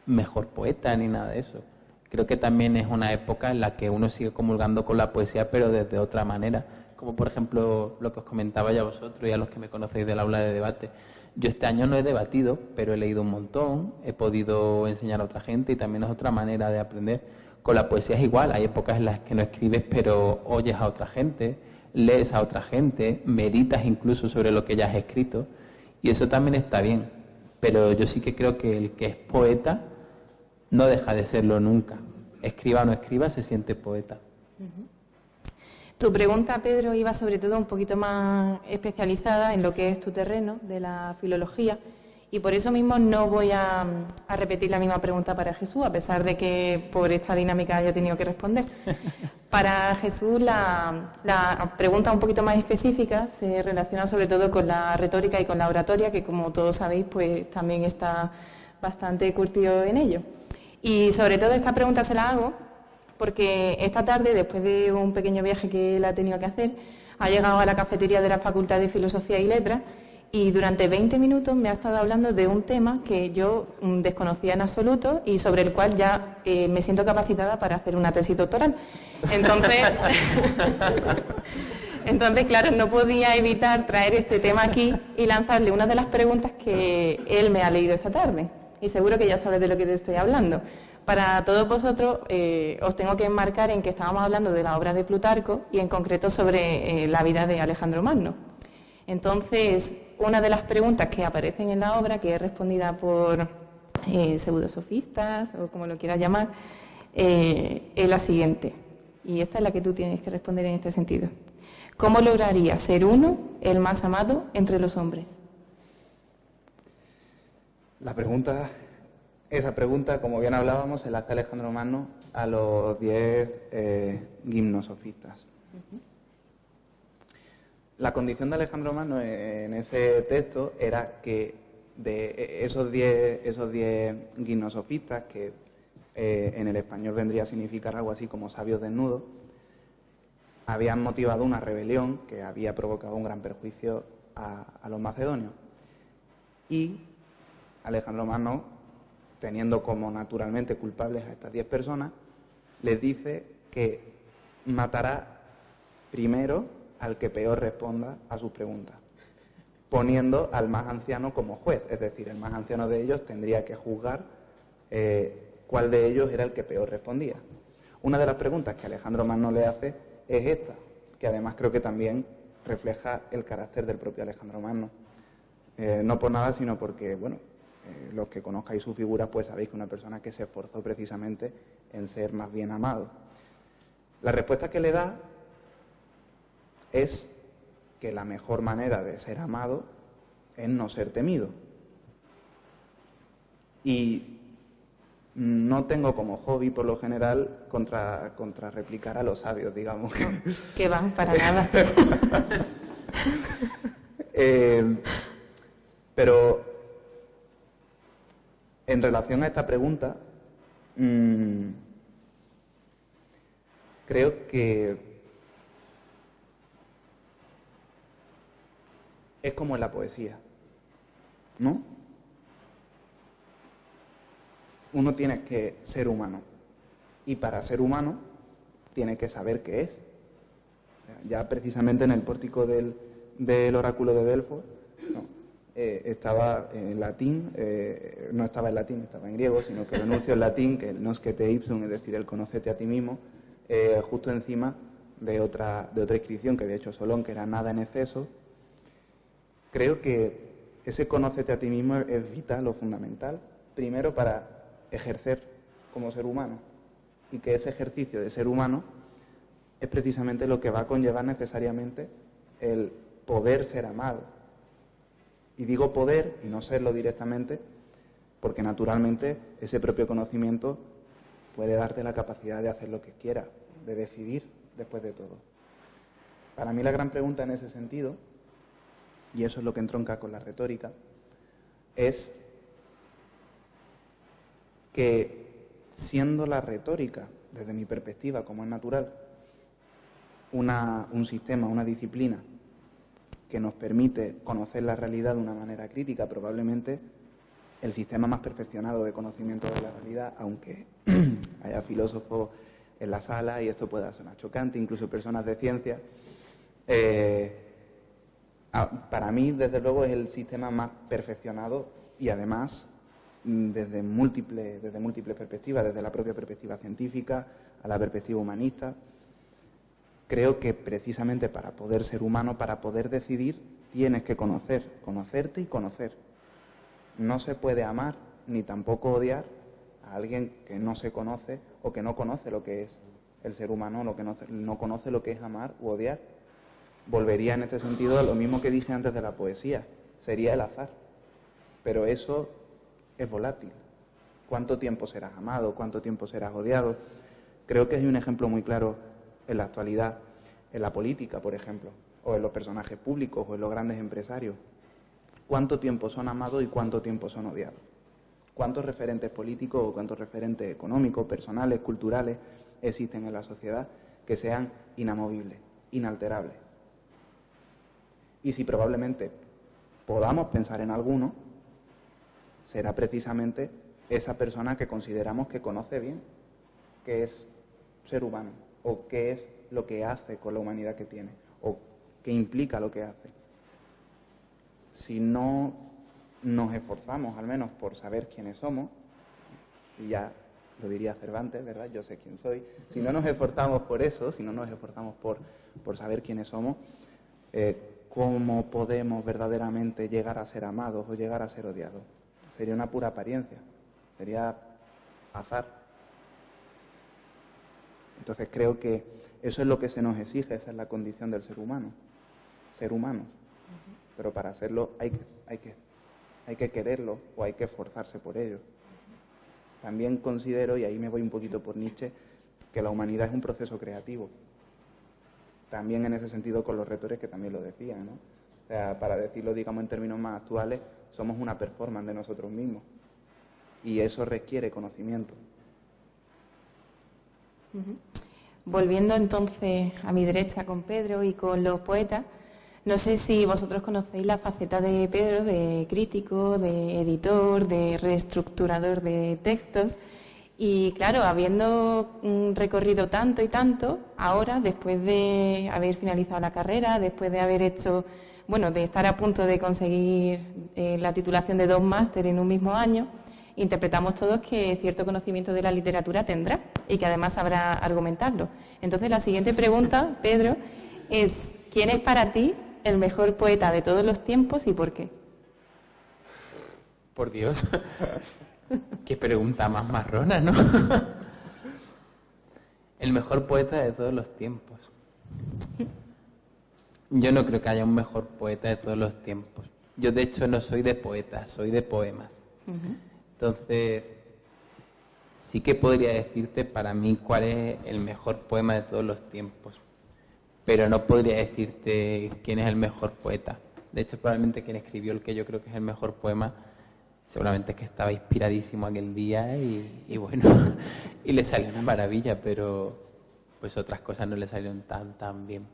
mejor poeta ni nada de eso. Creo que también es una época en la que uno sigue comulgando con la poesía, pero desde otra manera. Como por ejemplo lo que os comentaba ya vosotros y a los que me conocéis del aula de debate. Yo este año no he debatido, pero he leído un montón, he podido enseñar a otra gente y también es otra manera de aprender. Con la poesía es igual, hay épocas en las que no escribes, pero oyes a otra gente, lees a otra gente, meditas incluso sobre lo que ya has escrito y eso también está bien. Pero yo sí que creo que el que es poeta no deja de serlo nunca. Escriba o no escriba, se siente poeta. Tu pregunta, Pedro, iba sobre todo un poquito más especializada en lo que es tu terreno de la filología y por eso mismo no voy a repetir la misma pregunta para Jesús, a pesar de que por esta dinámica haya tenido que responder. Para Jesús la pregunta un poquito más específica se relaciona sobre todo con la retórica y con la oratoria, que como todos sabéis, pues también está bastante curtido en ello. Y sobre todo esta pregunta se la hago porque esta tarde, después de un pequeño viaje que él ha tenido que hacer, ha llegado a la cafetería de la Facultad de Filosofía y Letras y durante 20 minutos me ha estado hablando de un tema que yo desconocía en absoluto y sobre el cual ya me siento capacitada para hacer una tesis doctoral. Entonces, claro, no podía evitar traer este tema aquí y lanzarle una de las preguntas que él me ha leído esta tarde. Y seguro que ya sabes de lo que te estoy hablando. Para todos vosotros os tengo que enmarcar en que estábamos hablando de la obra de Plutarco y en concreto sobre la vida de Alejandro Magno. Entonces, una de las preguntas que aparecen en la obra, que es respondida por pseudosofistas o como lo quieras llamar, es la siguiente. Y esta es la que tú tienes que responder en este sentido. ¿Cómo lograría ser uno el más amado entre los hombres? Esa pregunta, como bien hablábamos, se la hace Alejandro Magno a los 10 gimnosofistas. La condición de Alejandro Magno en ese texto era que de esos 10 gimnosofistas, que en el español vendría a significar algo así como sabios desnudos, habían motivado una rebelión que había provocado un gran perjuicio a los macedonios. Y Alejandro Magno teniendo como naturalmente culpables a estas 10 personas, les dice que matará primero al que peor responda a sus preguntas, poniendo al más anciano como juez, es decir, el más anciano de ellos tendría que juzgar cuál de ellos era el que peor respondía. Una de las preguntas que Alejandro Magno le hace es esta, que además creo que también refleja el carácter del propio Alejandro Magno. No por nada, sino porque, bueno, los que conozcáis su figura, pues sabéis que una persona que se esforzó precisamente en ser más bien amado. La respuesta que le da es que la mejor manera de ser amado es no ser temido. Y no tengo como hobby, por lo general, contrarreplicar a los sabios, digamos. Que van para nada. Pero en relación a esta pregunta, creo que es como en la poesía, ¿no? Uno tiene que ser humano, y para ser humano tiene que saber qué es. Ya precisamente en el pórtico del oráculo de Delfos, estaba en latín, no estaba en latín, estaba en griego, sino que lo enuncio en latín, que el nosce te ipsum, es decir, el conócete a ti mismo, justo encima de otra inscripción que había hecho Solón, que era nada en exceso. Creo que ese conócete a ti mismo es vital o fundamental, primero para ejercer como ser humano, y que ese ejercicio de ser humano es precisamente lo que va a conllevar necesariamente el poder ser amado. Y digo poder y no serlo directamente, porque naturalmente ese propio conocimiento puede darte la capacidad de hacer lo que quieras, de decidir después de todo. Para mí la gran pregunta en ese sentido, y eso es lo que entronca con la retórica, es que siendo la retórica, desde mi perspectiva, como es natural, un sistema, una disciplina que nos permite conocer la realidad de una manera crítica, probablemente el sistema más perfeccionado de conocimiento de la realidad, aunque haya filósofos en la sala y esto pueda sonar chocante, incluso personas de ciencia, para mí, desde luego, es el sistema más perfeccionado y además desde múltiples perspectivas, desde la propia perspectiva científica a la perspectiva humanista. Creo que precisamente para poder ser humano, para poder decidir, tienes que conocerte y conocer. No se puede amar ni tampoco odiar a alguien que no se conoce o que no conoce lo que es el ser humano, lo que no conoce lo que es amar u odiar. Volvería en este sentido a lo mismo que dije antes de la poesía, sería el azar. Pero eso es volátil. ¿Cuánto tiempo serás amado? ¿Cuánto tiempo serás odiado? Creo que hay un ejemplo muy claro en la actualidad, en la política, por ejemplo, o en los personajes públicos o en los grandes empresarios. ¿Cuánto tiempo son amados y cuánto tiempo son odiados? ¿Cuántos referentes políticos o cuántos referentes económicos, personales, culturales existen en la sociedad que sean inamovibles, inalterables? Y si probablemente podamos pensar en alguno, será precisamente esa persona que consideramos que conoce bien qué es ser humano, o qué es lo que hace con la humanidad que tiene, o qué implica lo que hace. Si no nos esforzamos, al menos, por saber quiénes somos, y ya lo diría Cervantes, ¿verdad? Yo sé quién soy. Si no nos esforzamos por eso, si no nos esforzamos por saber quiénes somos, ¿cómo podemos verdaderamente llegar a ser amados o llegar a ser odiados? Sería una pura apariencia, sería azar. Entonces creo que eso es lo que se nos exige, esa es la condición del ser humano, ser humanos. Pero para hacerlo hay que quererlo o hay que esforzarse por ello. También considero, y ahí me voy un poquito por Nietzsche, que la humanidad es un proceso creativo. También en ese sentido con los retores que también lo decían, ¿no? O sea, para decirlo, digamos, en términos más actuales, somos una performance de nosotros mismos. Y eso requiere conocimiento. Volviendo entonces a mi derecha con Pedro y con los poetas, No sé si vosotros conocéis la faceta de Pedro, de crítico, de editor, de reestructurador de textos. Y claro, habiendo recorrido tanto y tanto, ahora, después de haber finalizado la carrera, después de haber hecho, bueno, de estar a punto de conseguir la titulación de 2 máster en un mismo año, interpretamos todos que cierto conocimiento de la literatura tendrá y que además sabrá argumentarlo. Entonces, la siguiente pregunta, Pedro, es: ¿quién es para ti el mejor poeta de todos los tiempos y por qué? Por Dios, qué pregunta más marrona, ¿no? El mejor poeta de todos los tiempos. Yo no creo que haya un mejor poeta de todos los tiempos. Yo, de hecho, no soy de poetas, soy de poemas. Entonces, sí que podría decirte para mí cuál es el mejor poema de todos los tiempos, pero no podría decirte quién es el mejor poeta. De hecho, probablemente quien escribió el que yo creo que es el mejor poema, seguramente es que estaba inspiradísimo aquel día y bueno, y le salió una maravilla, pero pues otras cosas no le salieron tan bien.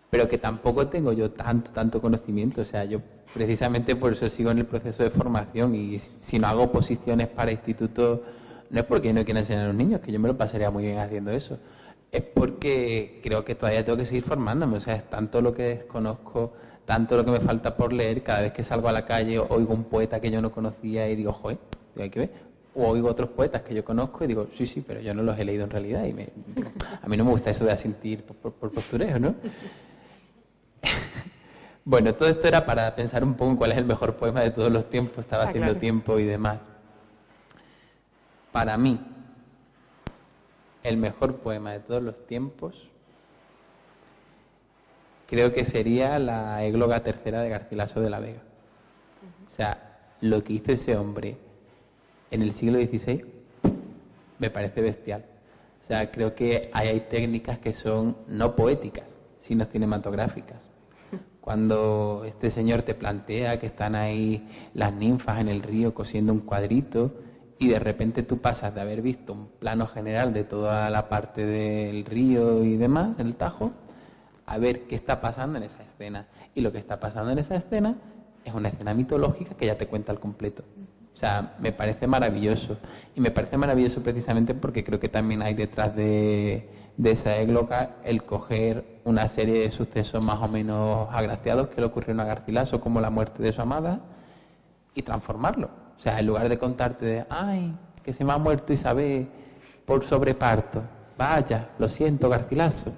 Pero que tampoco tengo yo tanto conocimiento, o sea, yo precisamente por eso sigo en el proceso de formación, y si no hago posiciones para institutos, no es porque no quiera enseñar a los niños, que yo me lo pasaría muy bien haciendo eso, es porque creo que todavía tengo que seguir formándome, o sea, es tanto lo que desconozco, tanto lo que me falta por leer. Cada vez que salgo a la calle oigo un poeta que yo no conocía y digo, joder, hay que ver. O oigo otros poetas que yo conozco y digo, sí, pero yo no los he leído en realidad, y a mí no me gusta eso de asentir por postureo, ¿no? Bueno, todo esto era para pensar un poco en cuál es el mejor poema de todos los tiempos. Estaba haciendo claro. tiempo y demás. Para mí, el mejor poema de todos los tiempos creo que sería la Égloga tercera de Garcilaso de la Vega. O sea, lo que hizo ese hombre en el siglo XVI me parece bestial. O sea, creo que hay técnicas que son no poéticas, sino cinematográficas. Cuando este señor te plantea que están ahí las ninfas en el río cosiendo un cuadrito y de repente tú pasas de haber visto un plano general de toda la parte del río y demás, el Tajo, a ver qué está pasando en esa escena. Y lo que está pasando en esa escena es una escena mitológica que ya te cuenta al completo. O sea, me parece maravilloso. Y me parece maravilloso precisamente porque creo que también hay detrás de esa égloga el coger una serie de sucesos más o menos agraciados que le ocurrieron a Garcilaso, como la muerte de su amada, y transformarlo. O sea, en lugar de contarte de, ay, que se me ha muerto Isabel por sobreparto, vaya, lo siento, Garcilaso.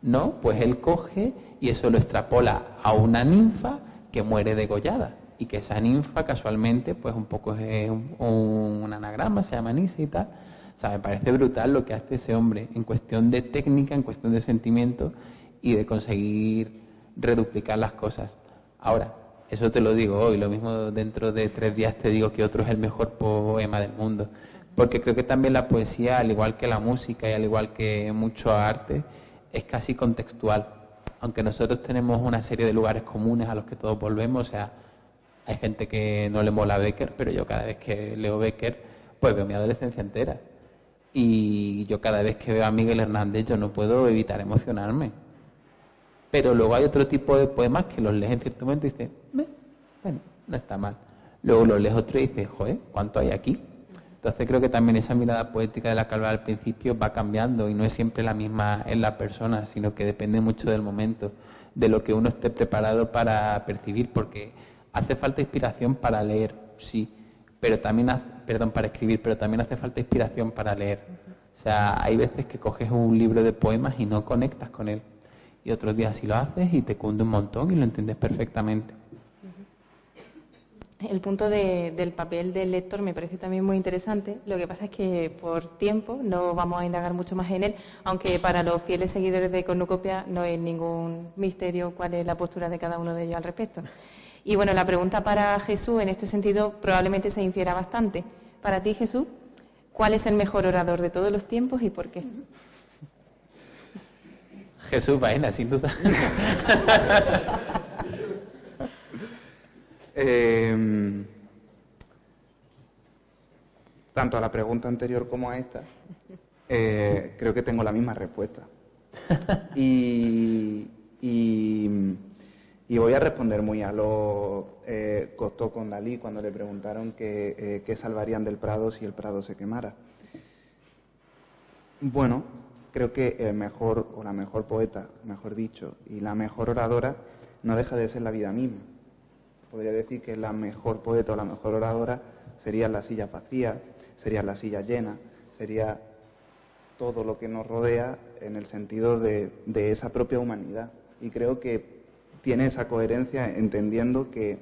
No, pues él coge y eso lo extrapola a una ninfa que muere degollada, y que esa ninfa casualmente pues un poco es un anagrama, se llama Nisa y tal. O sea, me parece brutal lo que hace ese hombre en cuestión de técnica, en cuestión de sentimiento y de conseguir reduplicar las cosas. Ahora, eso te lo digo hoy, lo mismo dentro de 3 días te digo que otro es el mejor poema del mundo, porque creo que también la poesía, al igual que la música y al igual que mucho arte, es casi contextual. Aunque nosotros tenemos una serie de lugares comunes a los que todos volvemos, o sea, hay gente que no le mola Becker, pero yo cada vez que leo Becker, pues veo mi adolescencia entera. Y yo cada vez que veo a Miguel Hernández, yo no puedo evitar emocionarme. Pero luego hay otro tipo de poemas que los lees en cierto momento y dices, bueno, no está mal. Luego los lees otro y dices, joder, ¿cuánto hay aquí? Entonces creo que también esa mirada poética de la que hablaba al principio va cambiando y no es siempre la misma en la persona, sino que depende mucho del momento, de lo que uno esté preparado para percibir, porque hace falta inspiración para leer, sí, pero también para escribir, pero también hace falta inspiración para leer. O sea, hay veces que coges un libro de poemas y no conectas con él, y otros días sí lo haces y te cunde un montón y lo entiendes perfectamente. El punto del papel del lector me parece también muy interesante. Lo que pasa es que por tiempo no vamos a indagar mucho más en él, aunque para los fieles seguidores de Cornucopia no es ningún misterio cuál es la postura de cada uno de ellos al respecto. Y bueno, la pregunta para Jesús en este sentido probablemente se infiera bastante. Para ti, Jesús, ¿cuál es el mejor orador de todos los tiempos y por qué? Jesús Baena, sin duda. Tanto a la pregunta anterior como a esta, creo que tengo la misma respuesta. Y Y voy a responder muy a lo Costó con Dalí cuando le preguntaron qué salvarían del Prado si el Prado se quemara. Bueno, creo que el mejor o la mejor poeta, mejor dicho, y la mejor oradora no deja de ser la vida misma. Podría decir que la mejor poeta o la mejor oradora sería la silla vacía, sería la silla llena, sería todo lo que nos rodea en el sentido de esa propia humanidad. Y creo que tiene esa coherencia entendiendo que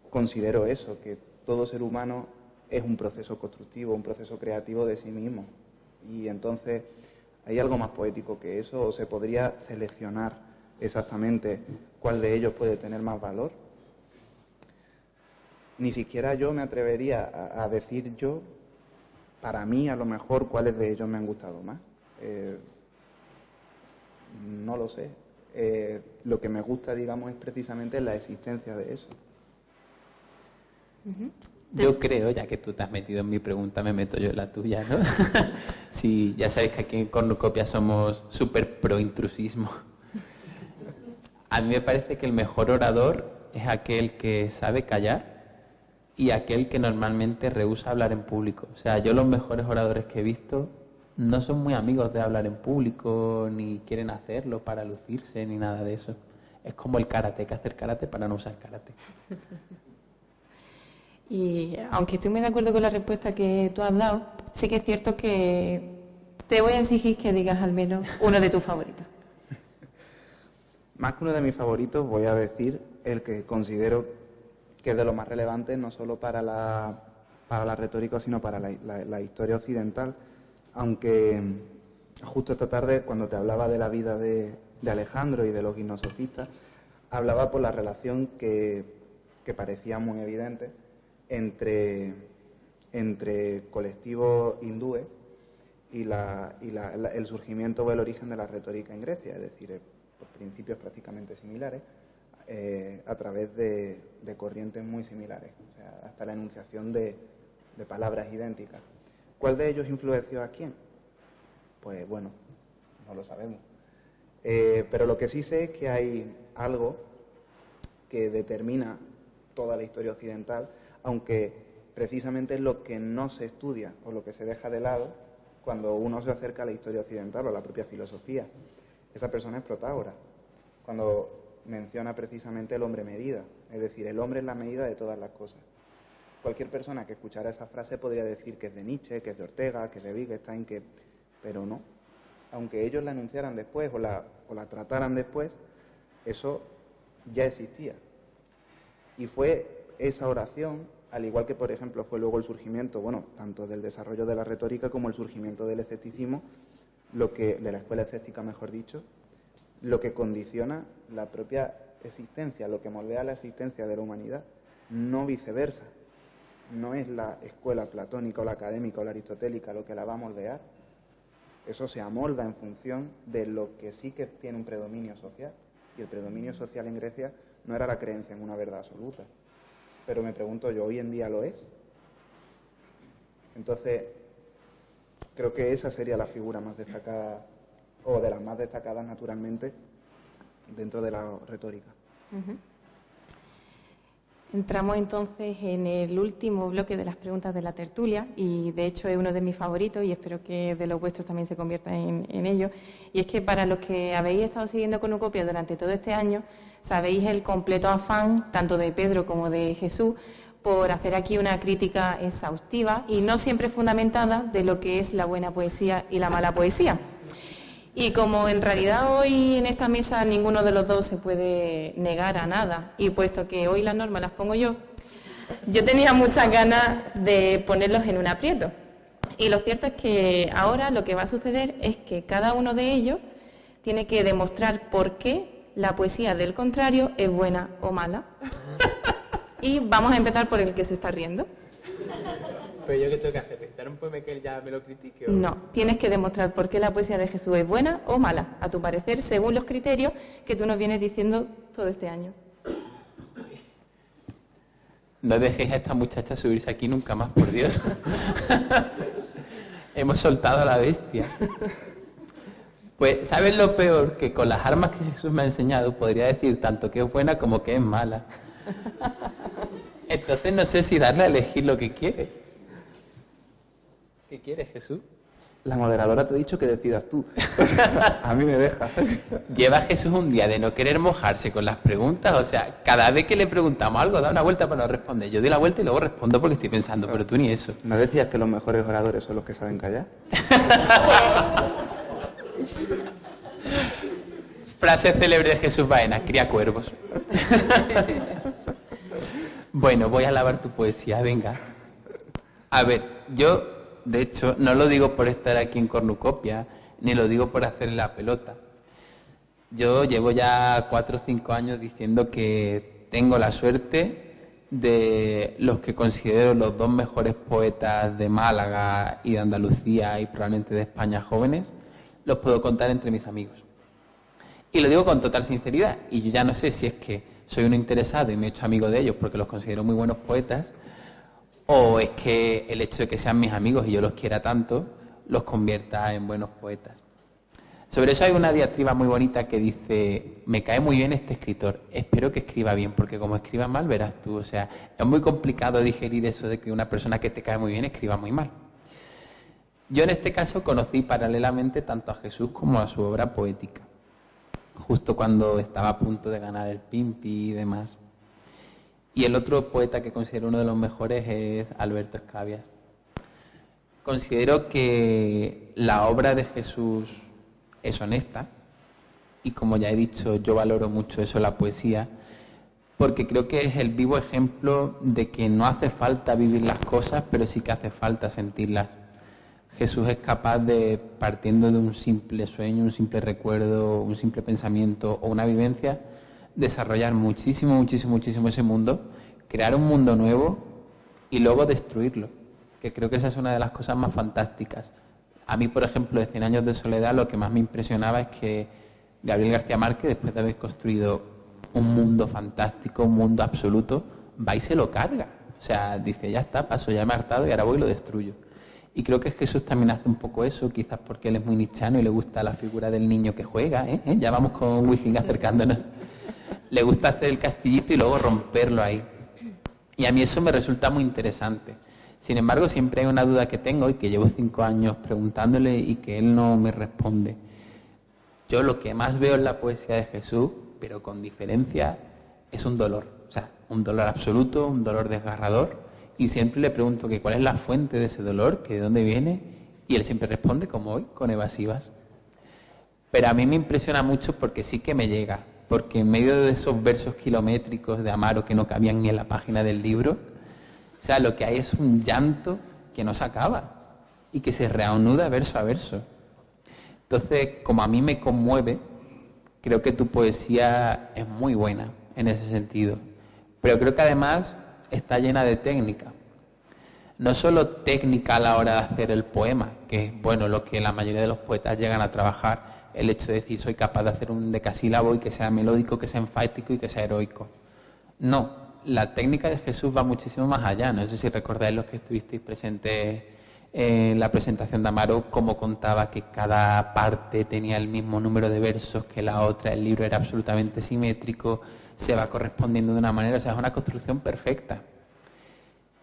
considero eso, que todo ser humano es un proceso constructivo, un proceso creativo de sí mismo. Y entonces, ¿hay algo más poético que eso? ¿O se podría seleccionar exactamente cuál de ellos puede tener más valor? Ni siquiera yo me atrevería a decir yo, para mí, a lo mejor, cuáles de ellos me han gustado más. No lo sé. Lo que me gusta, digamos, es precisamente la existencia de eso. Yo creo, ya que tú te has metido en mi pregunta, me meto yo en la tuya, ¿no? Sí, ya sabéis que aquí en Cornucopia somos súper pro intrusismo. A mí me parece que el mejor orador es aquel que sabe callar y aquel que normalmente rehúsa hablar en público. O sea, yo los mejores oradores que he visto no son muy amigos de hablar en público, ni quieren hacerlo para lucirse, ni nada de eso. Es como el karate, hay que hacer karate para no usar karate. Y aunque estoy muy de acuerdo con la respuesta que tú has dado, sí que es cierto que te voy a exigir que digas al menos uno de tus favoritos. Más que uno de mis favoritos, voy a decir el que considero que es de lo más relevante, no solo para la retórica, sino para la historia occidental. Aunque justo esta tarde, cuando te hablaba de la vida de Alejandro y de los gnosofistas, hablaba por la relación que parecía muy evidente entre colectivos hindúes y el surgimiento o el origen de la retórica en Grecia, es decir, por principios prácticamente similares, a través de corrientes muy similares, o sea, hasta la enunciación de palabras idénticas. ¿Cuál de ellos influenció a quién? Pues bueno, no lo sabemos. Pero lo que sí sé es que hay algo que determina toda la historia occidental, aunque precisamente es lo que no se estudia o lo que se deja de lado cuando uno se acerca a la historia occidental o a la propia filosofía. Esa persona es Protágoras, cuando menciona precisamente el hombre medida, es decir, el hombre es la medida de todas las cosas. Cualquier persona que escuchara esa frase podría decir que es de Nietzsche, que es de Ortega, que es de Wittgenstein, pero no. Aunque ellos la enunciaran después o la trataran después, eso ya existía. Y fue esa oración, al igual que, por ejemplo, fue luego el surgimiento, tanto del desarrollo de la retórica como el surgimiento del escepticismo, de la escuela escéptica, mejor dicho, lo que condiciona la propia existencia, lo que moldea la existencia de la humanidad, no viceversa. No es la escuela platónica o la académica o la aristotélica lo que la va a moldear. Eso se amolda en función de lo que sí que tiene un predominio social. Y el predominio social en Grecia no era la creencia en una verdad absoluta. Pero me pregunto yo, ¿hoy en día lo es? Entonces, creo que esa sería la figura más destacada, o de las más destacadas naturalmente, dentro de la retórica. Uh-huh. Entramos entonces en el último bloque de las preguntas de la tertulia y de hecho es uno de mis favoritos y espero que de los vuestros también se convierta en ello. Y es que para los que habéis estado siguiendo Cornucopia durante todo este año, sabéis el completo afán, tanto de Pedro como de Jesús, por hacer aquí una crítica exhaustiva y no siempre fundamentada de lo que es la buena poesía y la mala poesía. Y como en realidad hoy en esta mesa ninguno de los dos se puede negar a nada, y puesto que hoy las normas las pongo yo tenía muchas ganas de ponerlos en un aprieto. Y lo cierto es que ahora lo que va a suceder es que cada uno de ellos tiene que demostrar por qué la poesía del contrario es buena o mala. Y vamos a empezar por el que se está riendo. ¿Pero yo qué tengo que hacer? ¿Recitar un poema que él ya me lo critique? ¿O? No, tienes que demostrar por qué la poesía de Jesús es buena o mala, a tu parecer, según los criterios que tú nos vienes diciendo todo este año. No dejéis a esta muchacha subirse aquí nunca más, por Dios. Hemos soltado a la bestia. Pues, ¿sabes lo peor? Que con las armas que Jesús me ha enseñado podría decir tanto que es buena como que es mala. Entonces no sé si darle a elegir lo que quiere. ¿Qué quieres, Jesús? La moderadora te ha dicho que decidas tú. A mí me deja. Lleva Jesús un día de no querer mojarse con las preguntas, o sea, cada vez que le preguntamos algo da una vuelta para no responder. Yo doy la vuelta y luego respondo porque estoy pensando, pero tú ni eso. ¿No decías que los mejores oradores son los que saben callar? Frase célebre de Jesús Baena, cría cuervos. Bueno, voy a alabar tu poesía, venga. A ver, yo, de hecho, no lo digo por estar aquí en Cornucopia, ni lo digo por hacerle la pelota. Yo llevo ya 4 o 5 años diciendo que tengo la suerte de los que considero los 2 mejores poetas de Málaga y de Andalucía y probablemente de España jóvenes, los puedo contar entre mis amigos. Y lo digo con total sinceridad, y yo ya no sé si es que soy un interesado y me he hecho amigo de ellos porque los considero muy buenos poetas, o es que el hecho de que sean mis amigos y yo los quiera tanto, los convierta en buenos poetas. Sobre eso hay una diatriba muy bonita que dice, me cae muy bien este escritor, espero que escriba bien, porque como escriba mal verás tú, o sea, es muy complicado digerir eso de que una persona que te cae muy bien escriba muy mal. Yo en este caso conocí paralelamente tanto a Jesús como a su obra poética, justo cuando estaba a punto de ganar el Pimpi y demás. Y el otro poeta que considero uno de los mejores es Alberto Escabias. Considero que la obra de Jesús es honesta y, como ya he dicho, yo valoro mucho eso, la poesía, porque creo que es el vivo ejemplo de que no hace falta vivir las cosas, pero sí que hace falta sentirlas. Jesús es capaz de, partiendo de un simple sueño, un simple recuerdo, un simple pensamiento o una vivencia, desarrollar muchísimo ese mundo, crear un mundo nuevo y luego destruirlo, que creo que esa es una de las cosas más fantásticas. A mí, por ejemplo, de 100 años de soledad, lo que más me impresionaba es que Gabriel García Márquez, después de haber construido un mundo fantástico, un mundo absoluto, va y se lo carga. O sea, dice, ya está, paso, ya me he hartado y ahora voy y lo destruyo. Y creo que Jesús también hace un poco eso, quizás porque él es muy nichano y le gusta la figura del niño que juega, ¿eh? Ya vamos con Wiking acercándonos. Le gusta hacer el castillito y luego romperlo ahí. Y a mí eso me resulta muy interesante. Sin embargo, siempre hay una duda que tengo y que llevo 5 años preguntándole y que él no me responde. Yo lo que más veo en la poesía de Jesús, pero con diferencia, es un dolor. O sea, un dolor absoluto, un dolor desgarrador. Y siempre le pregunto que cuál es la fuente de ese dolor, que de dónde viene, y él siempre responde, como hoy, con evasivas. Pero a mí me impresiona mucho porque sí que me llega, porque en medio de esos versos kilométricos de Amaro que no cabían ni en la página del libro, o sea, lo que hay es un llanto que no se acaba y que se reanuda verso a verso. Entonces, como a mí me conmueve, creo que tu poesía es muy buena en ese sentido. Pero creo que además está llena de técnica. No solo técnica a la hora de hacer el poema, que es bueno lo que la mayoría de los poetas llegan a trabajar, el hecho de decir soy capaz de hacer un decasílabo y que sea melódico, que sea enfático y que sea heroico. No, la técnica de Jesús va muchísimo más allá. No sé si recordáis los que estuvisteis presentes en la presentación de Amaro, cómo contaba que cada parte tenía el mismo número de versos que la otra, el libro era absolutamente simétrico, se va correspondiendo de una manera, o sea, es una construcción perfecta.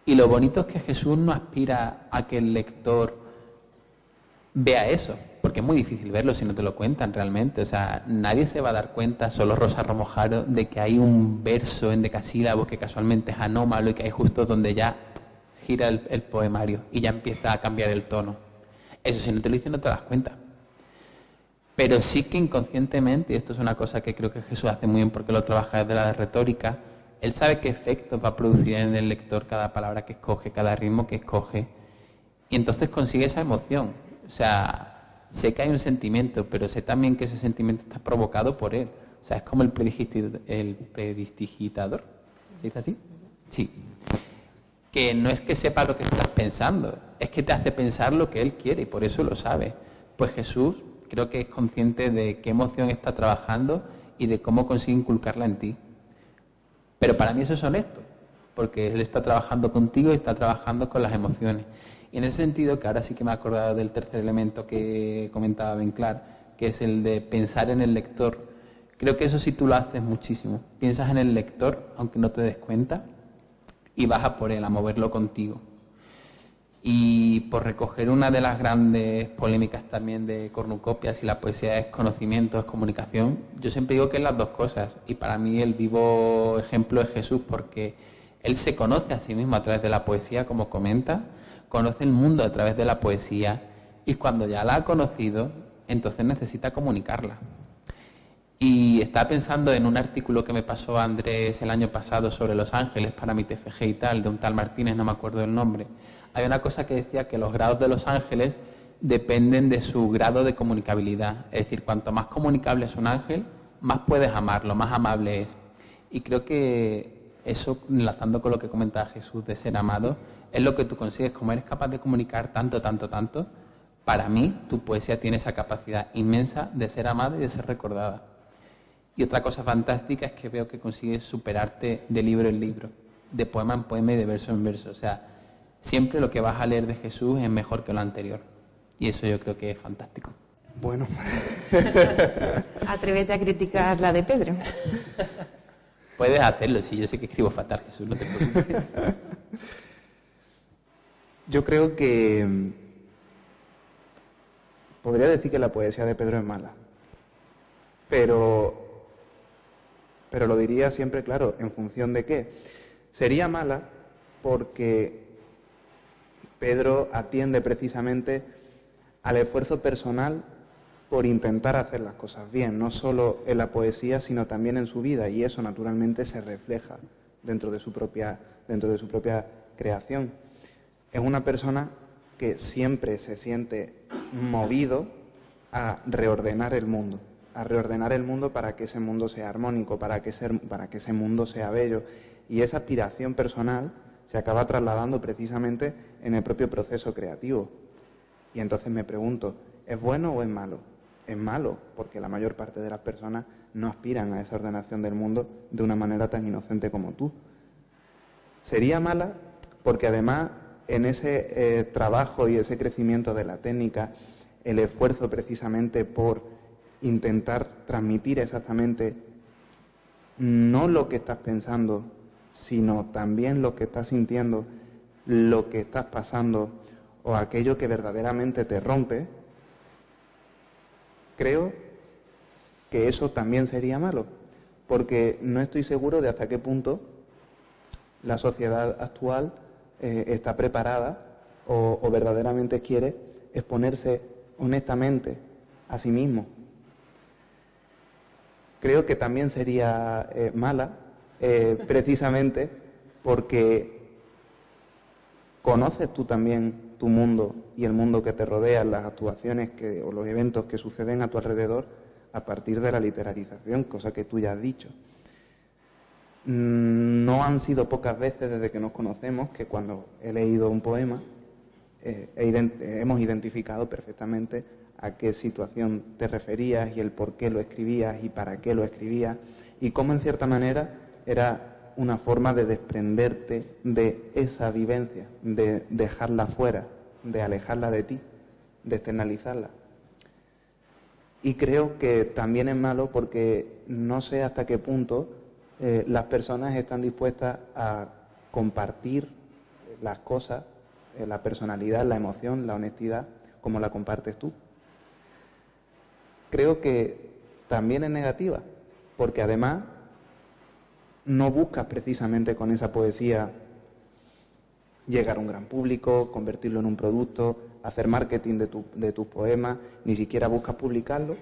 Y lo bonito es que Jesús no aspira a que el lector vea eso, porque es muy difícil verlo si no te lo cuentan realmente. O sea, nadie se va a dar cuenta, solo Rosa Romojaro, de que hay un verso en decasílabos que casualmente es anómalo y que hay justo donde ya gira el poemario y ya empieza a cambiar el tono. Eso si no te lo dicen no te das cuenta. Pero sí que inconscientemente, y esto es una cosa que creo que Jesús hace muy bien porque lo trabaja desde la retórica, él sabe qué efectos va a producir en el lector cada palabra que escoge, cada ritmo que escoge, y entonces consigue esa emoción. O sea, sé que hay un sentimiento, pero sé también que ese sentimiento está provocado por él. O sea, es como el prestidigitador. ¿Se dice así? Sí. Que no es que sepa lo que estás pensando, es que te hace pensar lo que él quiere y por eso lo sabe. Pues Jesús creo que es consciente de qué emoción está trabajando y de cómo consigue inculcarla en ti. Pero para mí eso es honesto, porque él está trabajando contigo y está trabajando con las emociones. Y en ese sentido, que ahora sí que me he acordado del tercer elemento que comentaba Benclar, que es el de pensar en el lector. Creo que eso sí tú lo haces muchísimo. Piensas en el lector, aunque no te des cuenta, y vas a por él, a moverlo contigo. Y por recoger una de las grandes polémicas también de cornucopia, si la poesía es conocimiento, es comunicación, yo siempre digo que es las dos cosas. Y para mí el vivo ejemplo es Jesús, porque él se conoce a sí mismo a través de la poesía, como comenta, conoce el mundo a través de la poesía, y cuando ya la ha conocido, entonces necesita comunicarla. Y estaba pensando en un artículo que me pasó Andrés el año pasado sobre los ángeles para mi TFG y tal, de un tal Martínez, no me acuerdo el nombre. Hay una cosa que decía que los grados de los ángeles dependen de su grado de comunicabilidad. Es decir, cuanto más comunicable es un ángel, más puedes amarlo, más amable es. Y creo que eso, enlazando con lo que comentaba Jesús de ser amado, es lo que tú consigues. Como eres capaz de comunicar tanto, para mí tu poesía tiene esa capacidad inmensa de ser amada y de ser recordada. Y otra cosa fantástica es que veo que consigues superarte de libro en libro, de poema en poema y de verso en verso. O sea, siempre lo que vas a leer de Jesús es mejor que lo anterior. Y eso yo creo que es fantástico. Bueno. Atrévete a criticar la de Pedro. Puedes hacerlo, sí, yo sé que escribo fatal, Jesús, no te preocupes. Yo creo que podría decir que la poesía de Pedro es mala, pero lo diría siempre, claro, en función de qué. Sería mala porque Pedro atiende precisamente al esfuerzo personal por intentar hacer las cosas bien, no solo en la poesía, sino también en su vida, y eso naturalmente se refleja dentro de su propia creación. Es una persona que siempre se siente movido a reordenar el mundo para que ese mundo sea armónico, para que ese mundo sea bello, y esa aspiración personal se acaba trasladando precisamente en el propio proceso creativo. Y entonces me pregunto, ¿es bueno o es malo? Es malo, porque la mayor parte de las personas no aspiran a esa ordenación del mundo de una manera tan inocente como tú. Sería mala porque además en ese trabajo y ese crecimiento de la técnica, el esfuerzo precisamente por intentar transmitir exactamente no lo que estás pensando, sino también lo que estás sintiendo, lo que estás pasando o aquello que verdaderamente te rompe, creo que eso también sería malo, porque no estoy seguro de hasta qué punto la sociedad actual está preparada o verdaderamente quiere exponerse honestamente a sí mismo. Creo que también sería mala, precisamente porque conoces tú también tu mundo y el mundo que te rodea, las actuaciones o los eventos que suceden a tu alrededor a partir de la literarización, cosa que tú ya has dicho. No han sido pocas veces desde que nos conocemos que cuando he leído un poema hemos identificado perfectamente a qué situación te referías y el por qué lo escribías y para qué lo escribías, y cómo en cierta manera era una forma de desprenderte de esa vivencia, de dejarla fuera, de alejarla de ti, de externalizarla. Y creo que también es malo porque no sé hasta qué punto las personas están dispuestas a compartir las cosas, la personalidad, la emoción, la honestidad, como la compartes tú. Creo que también es negativa, porque además no buscas precisamente con esa poesía llegar a un gran público, convertirlo en un producto, hacer marketing de tus poemas, ni siquiera buscas publicarlo,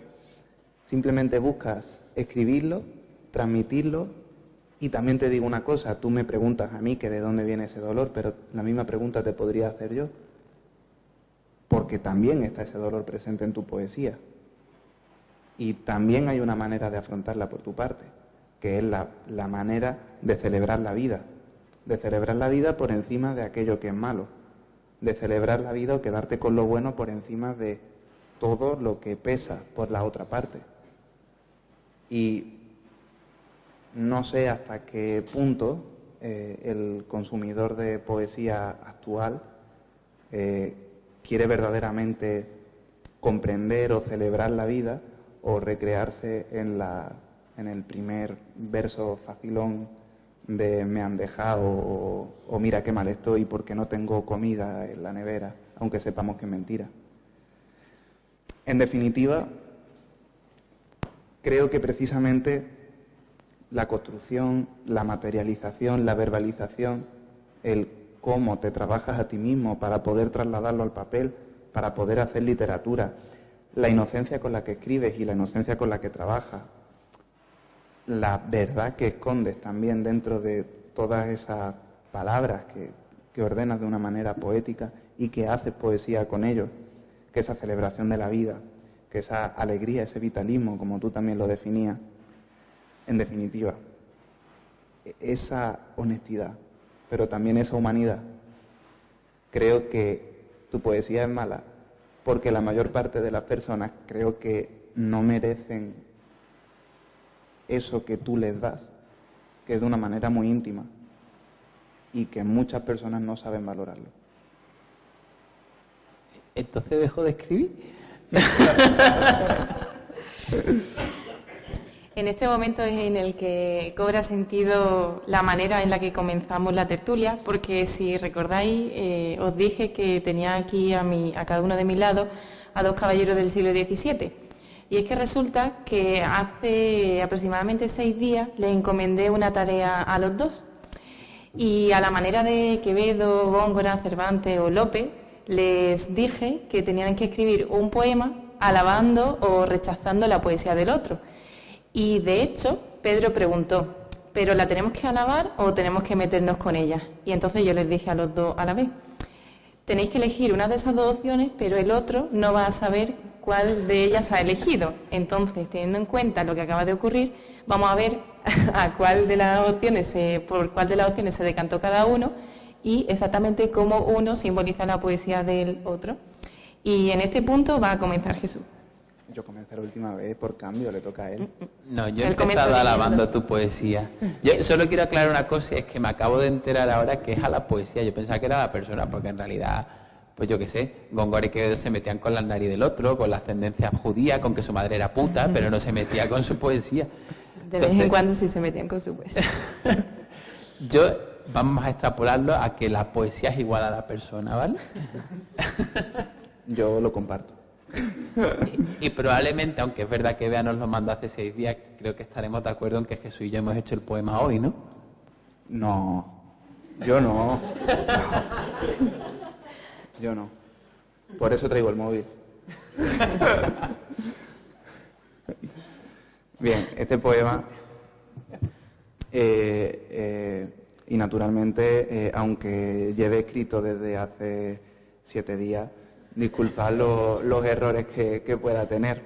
simplemente buscas escribirlo, transmitirlo. Y también te digo una cosa, tú me preguntas a mí que de dónde viene ese dolor, pero la misma pregunta te podría hacer yo, porque también está ese dolor presente en tu poesía. Y también hay una manera de afrontarla por tu parte, que es la manera de celebrar la vida por encima de aquello que es malo, de celebrar la vida o quedarte con lo bueno por encima de todo lo que pesa por la otra parte. Y no sé hasta qué punto el consumidor de poesía actual quiere verdaderamente comprender o celebrar la vida o recrearse en el primer verso facilón de me han dejado o mira qué mal estoy porque no tengo comida en la nevera, aunque sepamos que es mentira. En definitiva, creo que precisamente la construcción, la materialización, la verbalización, el cómo te trabajas a ti mismo para poder trasladarlo al papel, para poder hacer literatura, la inocencia con la que escribes y la inocencia con la que trabajas, la verdad que escondes también dentro de todas esas palabras que ordenas de una manera poética y que haces poesía con ellos, que esa celebración de la vida, que esa alegría, ese vitalismo, como tú también lo definías, en definitiva, esa honestidad, pero también esa humanidad. Creo que tu poesía es mala porque la mayor parte de las personas creo que no merecen eso que tú les das, que es de una manera muy íntima y que muchas personas no saben valorarlo. ¿Entonces dejo de escribir? En este momento es en el que cobra sentido la manera en la que comenzamos la tertulia, porque si recordáis, os dije que tenía aquí a cada uno de mis lados a dos caballeros del siglo XVII. Y es que resulta que hace aproximadamente 6 días les encomendé una tarea a los dos. Y a la manera de Quevedo, Góngora, Cervantes o Lope, les dije que tenían que escribir un poema alabando o rechazando la poesía del otro. Y de hecho, Pedro preguntó, ¿pero la tenemos que alabar o tenemos que meternos con ella? Y entonces yo les dije a los dos a la vez, tenéis que elegir una de esas dos opciones, pero el otro no va a saber cuál de ellas ha elegido. Entonces, teniendo en cuenta lo que acaba de ocurrir, vamos a ver a cuál de las opciones por cuál de las opciones se decantó cada uno y exactamente cómo uno simboliza la poesía del otro. Y en este punto va a comenzar Jesús. Yo comencé la última vez, por cambio, le toca a él. No, yo he empezado alabando tu poesía. Yo solo quiero aclarar una cosa, es que me acabo de enterar ahora que es a la poesía. Yo pensaba que era a la persona, porque en realidad, pues yo qué sé, Góngora y Quevedo se metían con la nariz del otro, con la ascendencia judía, con que su madre era puta, pero no se metía con su poesía. De vez en cuando sí se metían con su poesía. Vamos a extrapolarlo a que la poesía es igual a la persona, ¿vale? Yo lo comparto. Y probablemente, aunque es verdad que Bea nos lo mandó hace 6 días, creo que estaremos de acuerdo en que Jesús y yo hemos hecho el poema hoy, ¿no? No, yo no. Yo no. Por eso traigo el móvil. Bien, este poema, y naturalmente, aunque lleve escrito desde hace 7 días, disculpad los errores que pueda tener.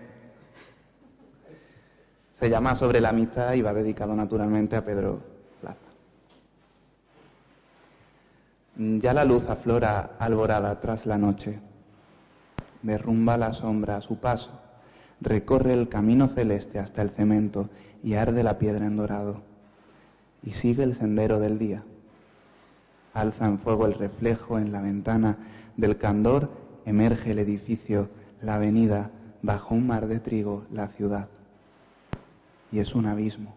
Se llama Sobre la amistad y va dedicado naturalmente a Pedro Plaza. Ya la luz aflora alborada tras la noche, derrumba la sombra a su paso, recorre el camino celeste hasta el cemento y arde la piedra en dorado, y sigue el sendero del día. Alza en fuego el reflejo en la ventana del candor, emerge el edificio, la avenida, bajo un mar de trigo, la ciudad. Y es un abismo.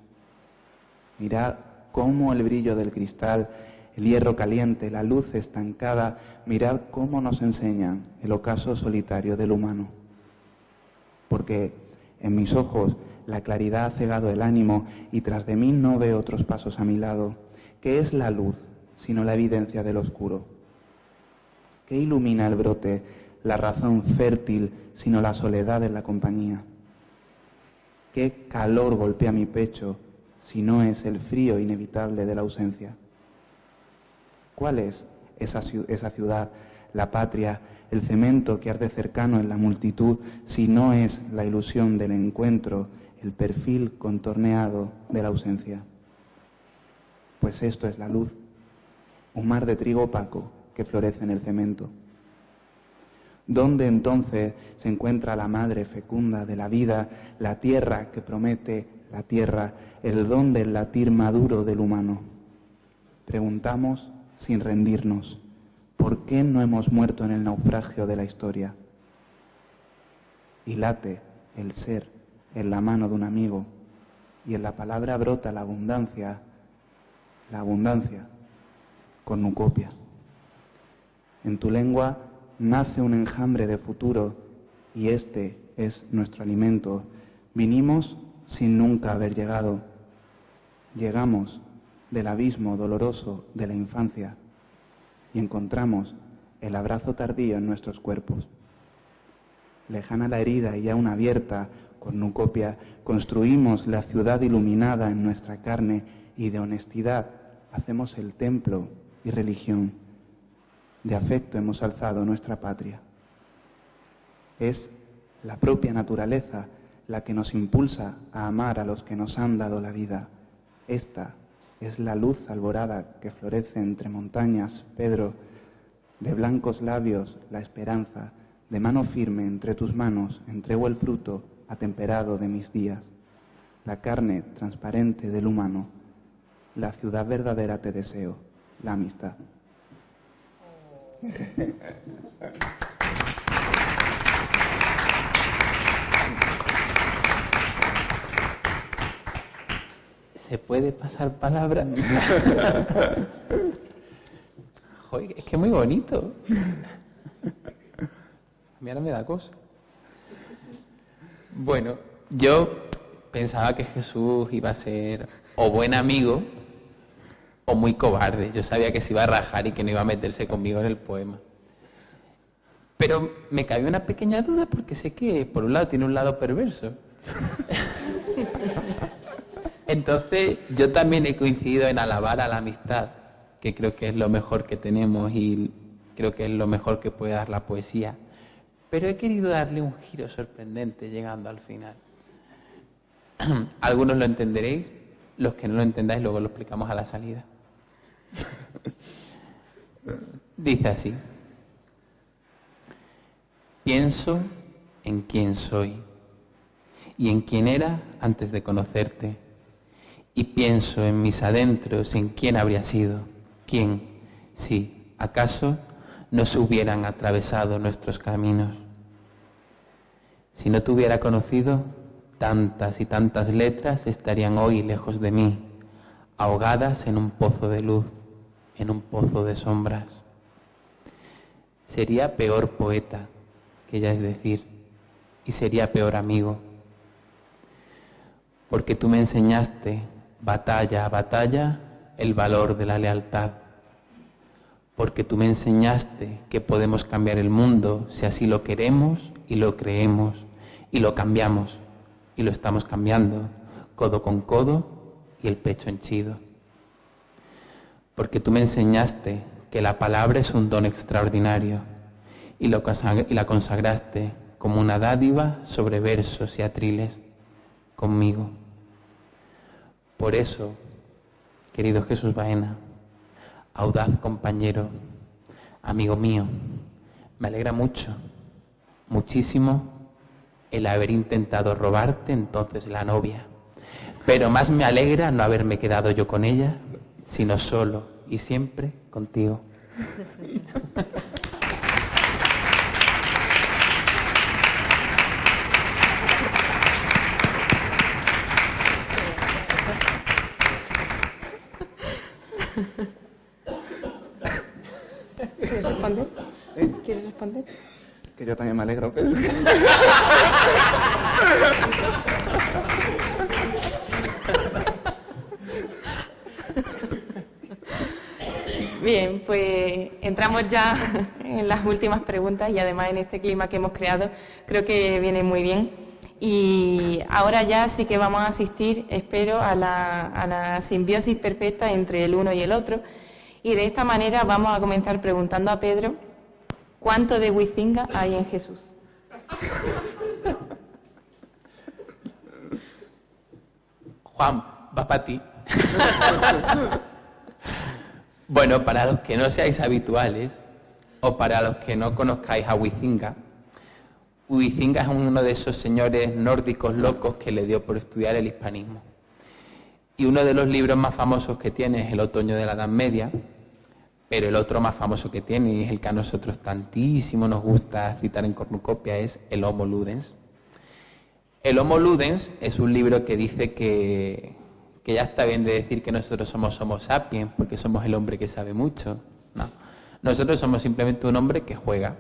Mirad cómo el brillo del cristal, el hierro caliente, la luz estancada, mirad cómo nos enseñan el ocaso solitario del humano. Porque en mis ojos la claridad ha cegado el ánimo y tras de mí no veo otros pasos a mi lado. ¿Qué es la luz sino la evidencia del oscuro? ¿Qué ilumina el brote, la razón fértil, sino la soledad de la compañía? ¿Qué calor golpea mi pecho, si no es el frío inevitable de la ausencia? ¿Cuál es esa ciudad, la patria, el cemento que arde cercano en la multitud, si no es la ilusión del encuentro, el perfil contorneado de la ausencia? Pues esto es la luz, un mar de trigo opaco que florece en el cemento. ¿Dónde entonces se encuentra la madre fecunda de la vida, la tierra que promete la tierra, el don del latir maduro del humano? Preguntamos sin rendirnos, ¿por qué no hemos muerto en el naufragio de la historia? y late el ser en la mano de un amigo, y en la palabra brota la abundancia cornucopia. En tu lengua nace un enjambre de futuro y este es nuestro alimento. Vinimos sin nunca haber llegado. Llegamos del abismo doloroso de la infancia y encontramos el abrazo tardío en nuestros cuerpos. Lejana la herida y aún abierta, cornucopia, construimos la ciudad iluminada en nuestra carne y de honestidad hacemos el templo y religión. De afecto hemos alzado nuestra patria. Es la propia naturaleza la que nos impulsa a amar a los que nos han dado la vida. Esta es la luz alborada que florece entre montañas, Pedro, de blancos labios la esperanza, de mano firme entre tus manos entrego el fruto atemperado de mis días, la carne transparente del humano, la ciudad verdadera te deseo, la amistad. ¿Se puede pasar palabra? Joder, es que es muy bonito. A mí ahora me da cosa. Bueno, yo pensaba que Jesús iba a ser o buen amigo o muy cobarde. Yo sabía que se iba a rajar y que no iba a meterse conmigo en el poema. Pero me cabe una pequeña duda porque sé que por un lado tiene un lado perverso. Entonces yo también he coincidido en alabar a la amistad, que creo que es lo mejor que tenemos y creo que es lo mejor que puede dar la poesía. Pero he querido darle un giro sorprendente llegando al final. Algunos lo entenderéis, los que no lo entendáis luego lo explicamos a la salida. Dice así: pienso en quién soy y en quién era antes de conocerte. Y pienso en mis adentros, en quién habría sido, quién, si acaso no se hubieran atravesado nuestros caminos. Si no te hubiera conocido, tantas y tantas letras estarían hoy lejos de mí, ahogadas en un pozo de luz, en un pozo de sombras. Sería peor poeta, que ya es decir, y sería peor amigo, porque tú me enseñaste batalla a batalla el valor de la lealtad, porque tú me enseñaste que podemos cambiar el mundo si así lo queremos y lo creemos y lo cambiamos y lo estamos cambiando, codo con codo y el pecho henchido. Porque tú me enseñaste que la palabra es un don extraordinario y la consagraste como una dádiva sobre versos y atriles conmigo. Por eso, querido Jesús Baena, audaz compañero, amigo mío, me alegra mucho, muchísimo, el haber intentado robarte entonces la novia. Pero más me alegra no haberme quedado yo con ella, sino solo y siempre contigo. ¿Quieres responder? ¿Quieres responder? Que yo también me alegro, pero... Bien, pues entramos ya en las últimas preguntas y además en este clima que hemos creado creo que viene muy bien. Y ahora ya sí que vamos a asistir, espero, a la simbiosis perfecta entre el uno y el otro. Y de esta manera vamos a comenzar preguntando a Pedro, ¿cuánto de Huizinga hay en Jesús? Juan, va para ti. Bueno, para los que no seáis habituales o para los que no conozcáis a Huizinga, Huizinga es uno de esos señores nórdicos locos que le dio por estudiar el hispanismo. Y uno de los libros más famosos que tiene es El otoño de la Edad Media, pero el otro más famoso que tiene, y es el que a nosotros tantísimo nos gusta citar en cornucopia, es el Homo Ludens. El Homo Ludens es un libro que dice que ya está bien de decir que nosotros somos Homo sapiens porque somos el hombre que sabe mucho. No, nosotros somos simplemente un hombre que juega.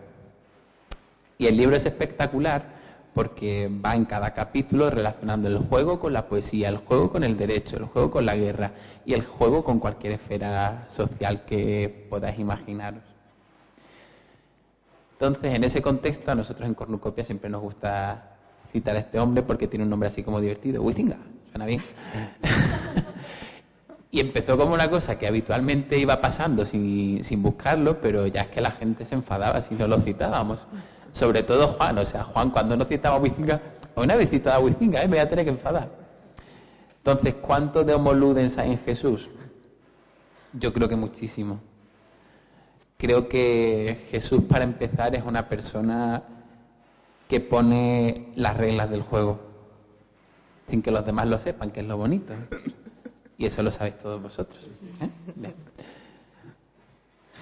Y el libro es espectacular porque va en cada capítulo relacionando el juego con la poesía, el juego con el derecho, el juego con la guerra y el juego con cualquier esfera social que podáis imaginaros. Entonces, en ese contexto, a nosotros en Cornucopia siempre nos gusta citar a este hombre porque tiene un nombre así como divertido, Huizinga, suena bien. Y empezó como una cosa que habitualmente iba pasando sin buscarlo, pero ya es que la gente se enfadaba si no lo citábamos. Sobre todo Juan, o sea, Juan cuando no citaba a Huizinga, una vez citaba a Huizinga, me voy a tener que enfadar. Entonces, ¿cuánto de Homo Ludens hay en Jesús? Yo creo que muchísimo. Creo que Jesús, para empezar, es una persona que pone las reglas del juego, sin que los demás lo sepan, que es lo bonito. Y eso lo sabéis todos vosotros. Bien.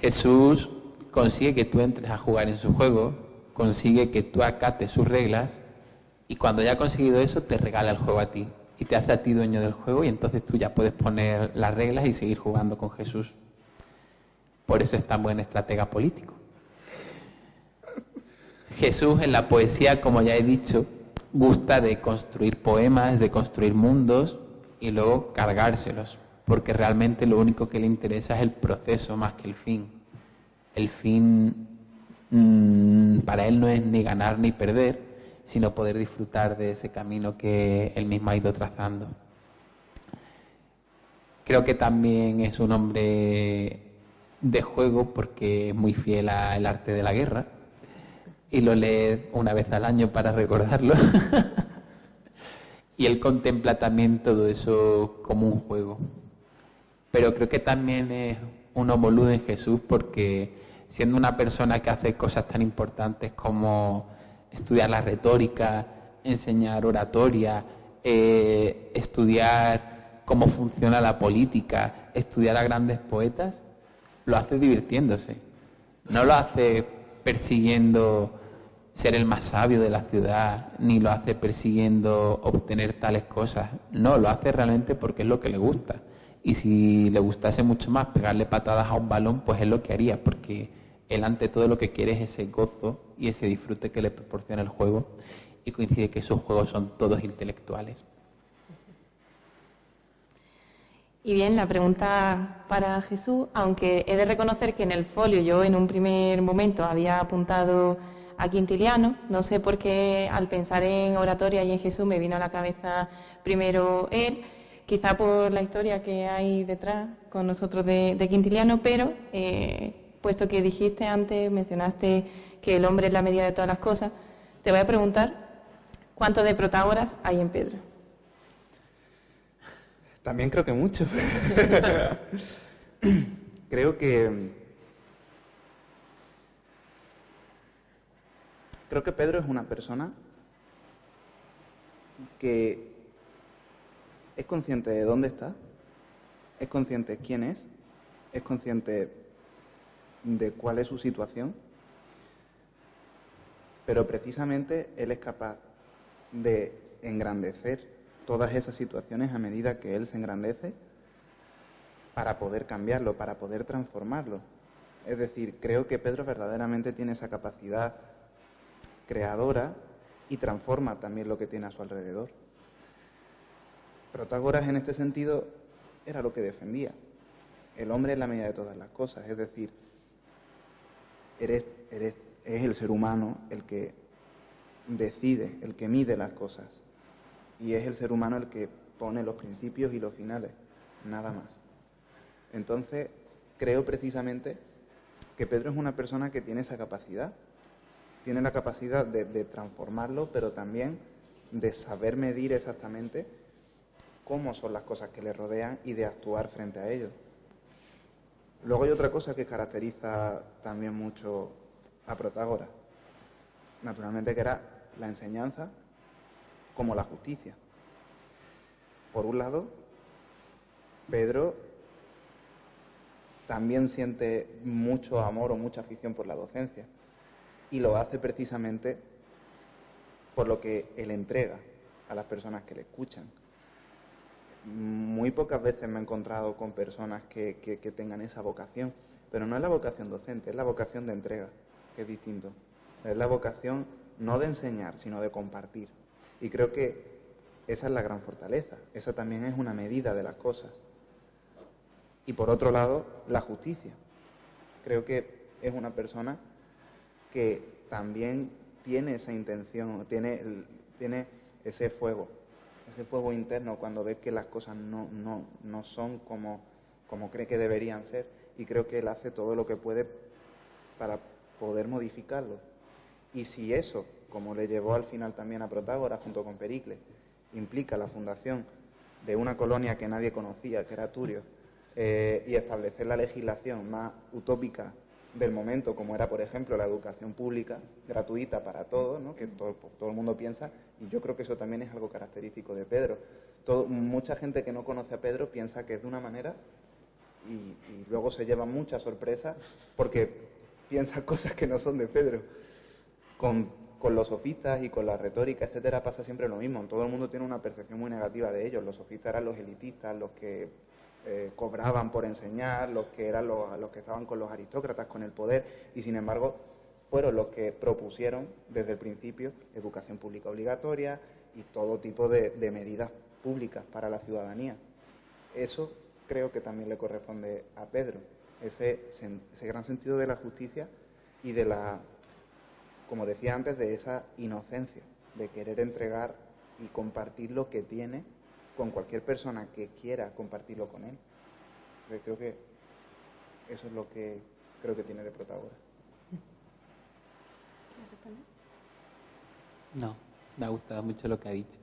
Jesús consigue que tú entres a jugar en su juego, consigue que tú acates sus reglas, y cuando ya ha conseguido eso, te regala el juego a ti. Y te hace a ti dueño del juego, y entonces tú ya puedes poner las reglas y seguir jugando con Jesús. Por eso es tan buen estratega político. Jesús en la poesía, como ya he dicho, gusta de construir poemas, de construir mundos y luego cargárselos, porque realmente lo único que le interesa es el proceso más que el fin. El fin para él no es ni ganar ni perder, sino poder disfrutar de ese camino que él mismo ha ido trazando. Creo que también es un hombre de juego porque es muy fiel al arte de la guerra y lo lee una vez al año para recordarlo. Y él contempla también todo eso como un juego. Pero creo que también es un Homo Ludens en Jesús porque siendo una persona que hace cosas tan importantes como estudiar la retórica, enseñar oratoria, estudiar cómo funciona la política, estudiar a grandes poetas, lo hace divirtiéndose. No lo hace persiguiendo ser el más sabio de la ciudad, ni lo hace persiguiendo obtener tales cosas. No, lo hace realmente porque es lo que le gusta. Y si le gustase mucho más pegarle patadas a un balón, pues es lo que haría, porque él ante todo lo que quiere es ese gozo y ese disfrute que le proporciona el juego, y coincide que esos juegos son todos intelectuales. Y bien, la pregunta para Jesús, aunque he de reconocer que en el folio yo en un primer momento había apuntado a Quintiliano, no sé por qué al pensar en oratoria y en Jesús me vino a la cabeza primero él, quizá por la historia que hay detrás con nosotros de Quintiliano, pero puesto que dijiste antes, mencionaste que el hombre es la medida de todas las cosas, te voy a preguntar ¿cuánto de Protágoras hay en Pedro? También creo que mucho. Creo que Pedro es una persona que es consciente de dónde está, es consciente de quién es consciente de cuál es su situación, pero precisamente él es capaz de engrandecer todas esas situaciones a medida que él se engrandece para poder cambiarlo, para poder transformarlo. Es decir, creo que Pedro verdaderamente tiene esa capacidad creadora y transforma también lo que tiene a su alrededor. Protágoras en este sentido era lo que defendía. El hombre es la medida de todas las cosas, es decir, es el ser humano el que decide, el que mide las cosas. Y es el ser humano el que pone los principios y los finales, nada más. Entonces, creo precisamente que Pedro es una persona que tiene esa capacidad. Tiene la capacidad de transformarlo, pero también de saber medir exactamente cómo son las cosas que le rodean y de actuar frente a ellos. Luego hay otra cosa que caracteriza también mucho a Protágoras, naturalmente, que era la enseñanza como la justicia. Por un lado, Pedro también siente mucho amor o mucha afición por la docencia y lo hace precisamente por lo que él entrega, a las personas que le escuchan. Muy pocas veces me he encontrado con personas que tengan esa vocación, pero no es la vocación docente, es la vocación de entrega, que es distinto. Es la vocación no de enseñar, sino de compartir. Y creo que esa es la gran fortaleza, esa también es una medida de las cosas. Y por otro lado, la justicia. Creo que es una persona que también tiene esa intención, tiene ese fuego interno cuando ve que las cosas no son como cree que deberían ser, y creo que él hace todo lo que puede para poder modificarlo. Y si eso, como le llevó al final también a Protágoras junto con Pericles, implica la fundación de una colonia que nadie conocía, que era Turio, y establecer la legislación más utópica del momento, como era, por ejemplo, la educación pública gratuita para todos, ¿no? Que todo el mundo piensa, y yo creo que eso también es algo característico de Pedro. Mucha gente que no conoce a Pedro piensa que es de una manera y luego se lleva mucha sorpresa porque piensa cosas que no son de Pedro. Con los sofistas y con la retórica, etcétera, pasa siempre lo mismo. Todo el mundo tiene una percepción muy negativa de ellos. Los sofistas eran los elitistas, los que cobraban por enseñar, los que eran los que estaban con los aristócratas, con el poder, y sin embargo fueron los que propusieron desde el principio educación pública obligatoria y todo tipo de medidas públicas para la ciudadanía. Eso creo que también le corresponde a Pedro, ese gran sentido de la justicia y de la, como decía antes, de esa inocencia, de querer entregar y compartir lo que tiene con cualquier persona que quiera compartirlo con él. Entonces, creo que eso es lo que creo que tiene de Protágoras. ¿Quieres responder? No, me ha gustado mucho lo que ha dicho.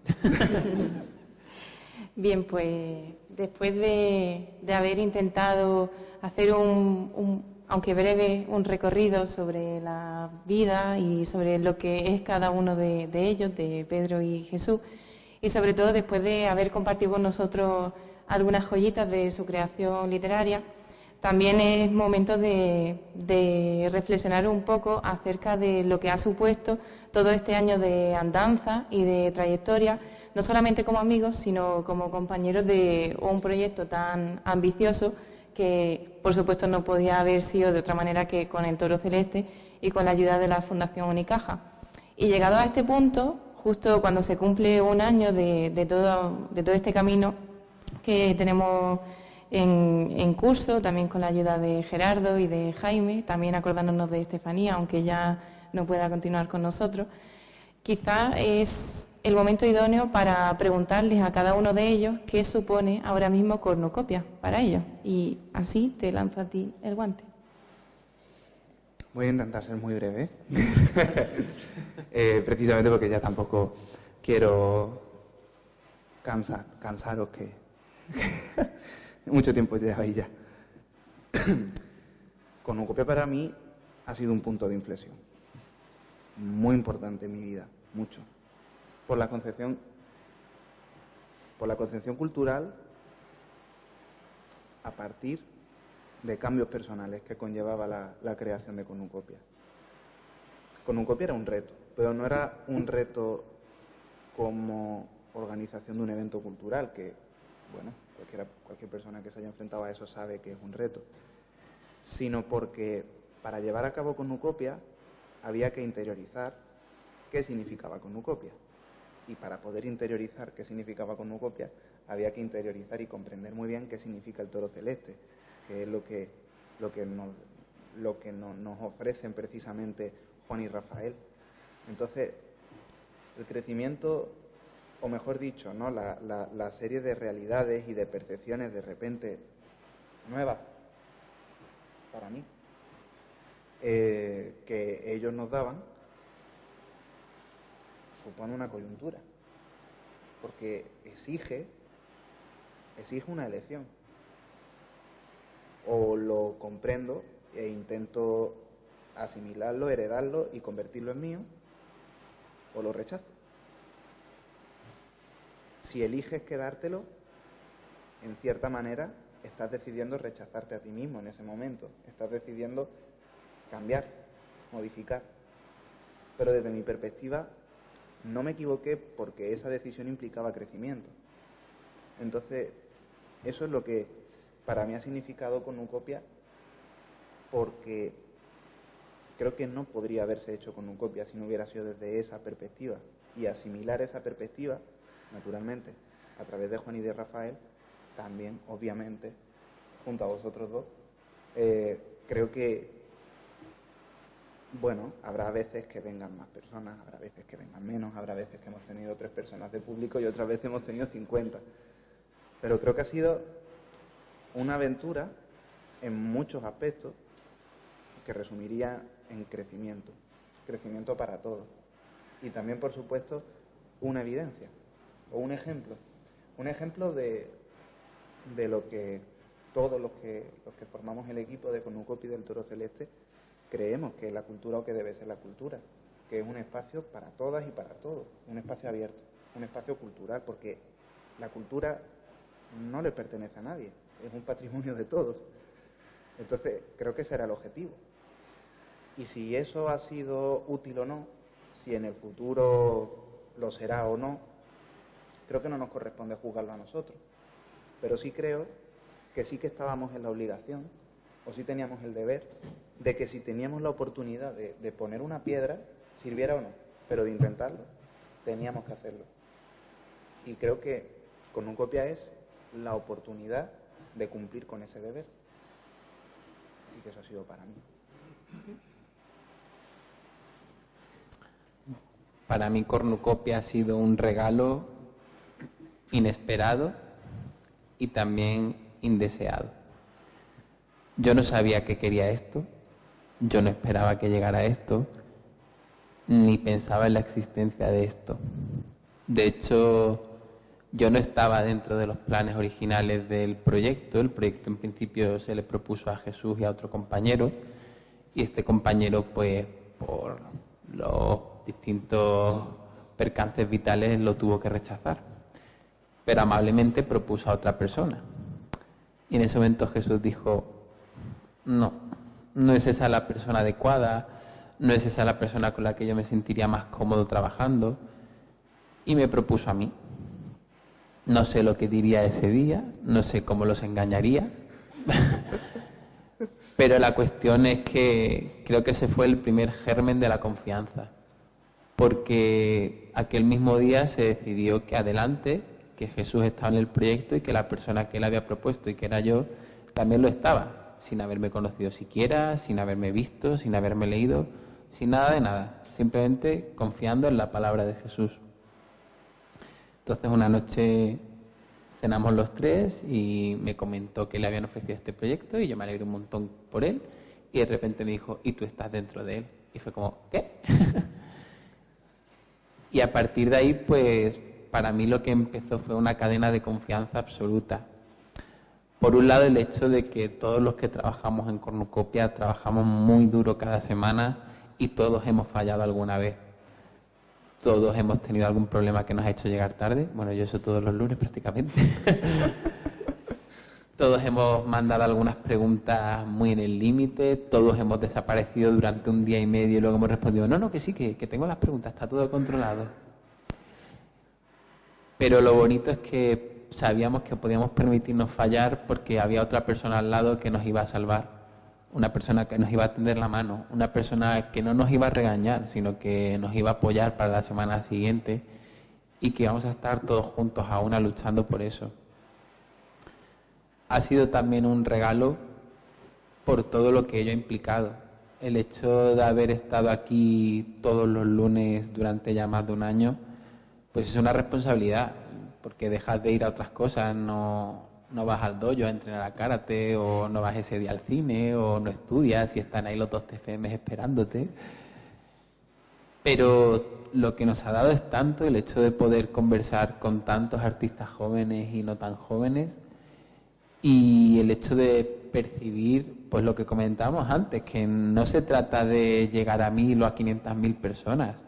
Bien, pues después de haber intentado hacer aunque breve, un recorrido sobre la vida y sobre lo que es cada uno de ellos, de Pedro y Jesús, y sobre todo después de haber compartido con nosotros algunas joyitas de su creación literaria, también es momento de reflexionar un poco acerca de lo que ha supuesto todo este año de andanza y de trayectoria, no solamente como amigos, sino como compañeros de un proyecto tan ambicioso que, por supuesto, no podía haber sido de otra manera que con el Toro Celeste y con la ayuda de la Fundación Unicaja. Y llegado a este punto, justo cuando se cumple un año de todo este camino que tenemos en curso, también con la ayuda de Gerardo y de Jaime, también acordándonos de Estefanía, aunque ya no pueda continuar con nosotros, quizá es el momento idóneo para preguntarles a cada uno de ellos qué supone ahora mismo cornucopia para ellos. Y así te lanzo a ti el guante. Voy a intentar ser muy breve, precisamente porque ya tampoco quiero cansaros que mucho tiempo lleváis ya. Cornucopia para mí ha sido un punto de inflexión muy importante en mi vida, mucho, por la concepción cultural a partir de cambios personales que conllevaba la creación de Cornucopia. Cornucopia era un reto, pero no era un reto como organización de un evento cultural, que, bueno, cualquier persona que se haya enfrentado a eso sabe que es un reto, sino porque para llevar a cabo Cornucopia había que interiorizar qué significaba Cornucopia. Y para poder interiorizar qué significaba Cornucopia, había que interiorizar y comprender muy bien qué significa el Toro Celeste, que es lo que nos ofrecen precisamente Juan y Rafael. Entonces, el crecimiento, o mejor dicho, ¿no? la serie de realidades y de percepciones de repente nuevas para mí, que ellos nos daban, supone una coyuntura, porque exige una elección. O lo comprendo e intento asimilarlo, heredarlo y convertirlo en mío, o lo rechazo. Si eliges quedártelo, en cierta manera estás decidiendo rechazarte a ti mismo en ese momento, estás decidiendo cambiar, modificar. Pero desde mi perspectiva, no me equivoqué porque esa decisión implicaba crecimiento. Entonces, eso es lo que para mí ha significado Cornucopia, porque creo que no podría haberse hecho Cornucopia si no hubiera sido desde esa perspectiva. Y asimilar esa perspectiva, naturalmente, a través de Juan y de Rafael, también, obviamente, junto a vosotros dos, creo que, bueno, habrá veces que vengan más personas, habrá veces que vengan menos, habrá veces que hemos tenido 3 personas de público y otras veces hemos tenido 50. Pero creo que ha sido una aventura en muchos aspectos que resumiría en crecimiento para todos. Y también, por supuesto, una evidencia o un ejemplo de lo que todos los que formamos el equipo de Cornucopia y del Toro Celeste creemos que es la cultura o que debe ser la cultura, que es un espacio para todas y para todos, un espacio abierto, un espacio cultural, porque la cultura no le pertenece a nadie, es un patrimonio de todos. Entonces, creo que ese era el objetivo. Y si eso ha sido útil o no, si en el futuro lo será o no, creo que no nos corresponde juzgarlo a nosotros. Pero sí creo que sí que estábamos en la obligación, o sí teníamos el deber, de que si teníamos la oportunidad de poner una piedra, sirviera o no, pero de intentarlo, teníamos que hacerlo. Y creo que Cornucopia es la oportunidad de cumplir con ese deber. Así que eso ha sido para mí. Para mí Cornucopia ha sido un regalo inesperado y también indeseado. Yo no sabía que quería esto, yo no esperaba que llegara esto, ni pensaba en la existencia de esto. De hecho, yo no estaba dentro de los planes originales del proyecto. El proyecto en principio se le propuso a Jesús y a otro compañero, y este compañero, pues, por los distintos percances vitales, lo tuvo que rechazar. Pero amablemente propuso a otra persona. Y en ese momento Jesús dijo: no es esa la persona adecuada, no es esa la persona con la que yo me sentiría más cómodo trabajando. Y me propuso a mí. No sé lo que diría ese día, no sé cómo los engañaría, pero la cuestión es que creo que ese fue el primer germen de la confianza, porque aquel mismo día se decidió que adelante, que Jesús estaba en el proyecto y que la persona que él había propuesto, y que era yo, también lo estaba, sin haberme conocido siquiera, sin haberme visto, sin haberme leído, sin nada de nada, simplemente confiando en la palabra de Jesús. Entonces una noche cenamos los 3 y me comentó que le habían ofrecido este proyecto, y yo me alegré un montón por él, y de repente me dijo: ¿y tú estás dentro de él? Y fue como: ¿qué? Y a partir de ahí, pues, para mí lo que empezó fue una cadena de confianza absoluta. Por un lado, el hecho de que todos los que trabajamos en Cornucopia trabajamos muy duro cada semana, y todos hemos fallado alguna vez. Todos hemos tenido algún problema que nos ha hecho llegar tarde. Bueno, yo eso todos los lunes prácticamente. Todos hemos mandado algunas preguntas muy en el límite. Todos hemos desaparecido durante un día y medio y luego hemos respondido: no, que sí, que tengo las preguntas, está todo controlado. Pero lo bonito es que sabíamos que podíamos permitirnos fallar porque había otra persona al lado que nos iba a salvar. Una persona que nos iba a tender la mano, una persona que no nos iba a regañar, sino que nos iba a apoyar para la semana siguiente, y que vamos a estar todos juntos a una luchando por eso. Ha sido también un regalo por todo lo que ello ha implicado. El hecho de haber estado aquí todos los lunes durante ya más de un año, pues es una responsabilidad, porque dejas de ir a otras cosas, no vas al dojo a entrenar a karate, o no vas ese día al cine, o no estudias y están ahí los 2 TFM esperándote. Pero lo que nos ha dado es tanto el hecho de poder conversar con tantos artistas jóvenes y no tan jóvenes, y el hecho de percibir, pues lo que comentábamos antes, que no se trata de llegar a 1.000 o a 500.000 personas,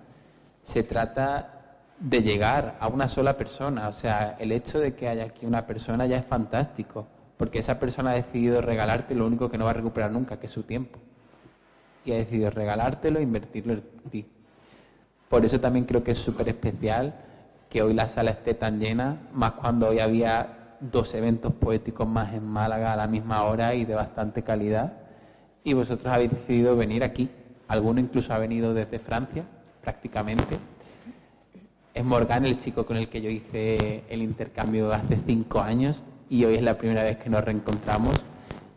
se trata de llegar a una sola persona. O sea, el hecho de que haya aquí una persona ya es fantástico, porque esa persona ha decidido regalarte lo único que no va a recuperar nunca, que es su tiempo, y ha decidido regalártelo e invertirlo en ti. Por eso también creo que es súper especial que hoy la sala esté tan llena, más cuando hoy había 2 eventos poéticos más en Málaga a la misma hora y de bastante calidad. Y vosotros habéis decidido venir aquí. Alguno incluso ha venido desde Francia, prácticamente. Es Morgan, el chico con el que yo hice el intercambio hace 5 años, y hoy es la primera vez que nos reencontramos.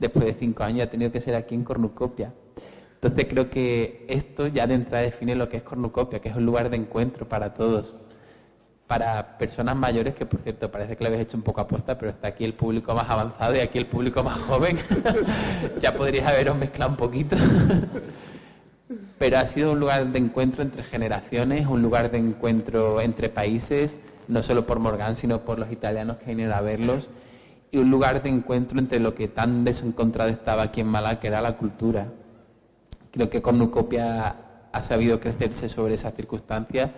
Después de 5 años ha tenido que ser aquí en Cornucopia. Entonces creo que esto ya de entrada define lo que es Cornucopia, que es un lugar de encuentro para todos. Para personas mayores, que por cierto parece que lo habéis hecho un poco aposta, pero está aquí el público más avanzado y aquí el público más joven. Ya podríais haberos mezclado un poquito. Pero ha sido un lugar de encuentro entre generaciones, un lugar de encuentro entre países, no solo por Morgan, sino por los italianos que vienen a verlos, y un lugar de encuentro entre lo que tan desencontrado estaba aquí en Málaga, que era la cultura. Creo que Cornucopia ha sabido crecerse sobre esas circunstancias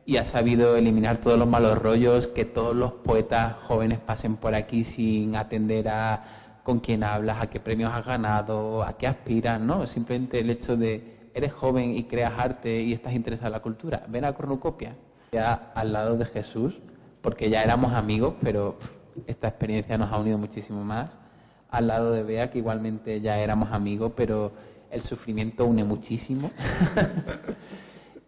y ha sabido eliminar todos los malos rollos, que todos los poetas jóvenes pasen por aquí sin atender a con quién hablas, a qué premios has ganado, a qué aspiras, ¿no? Simplemente el hecho de eres joven y creas arte y estás interesado en la cultura, ven a Cornucopia. Ya al lado de Jesús, porque ya éramos amigos, pero esta experiencia nos ha unido muchísimo más. Al lado de Bea, que igualmente ya éramos amigos, pero el sufrimiento une muchísimo.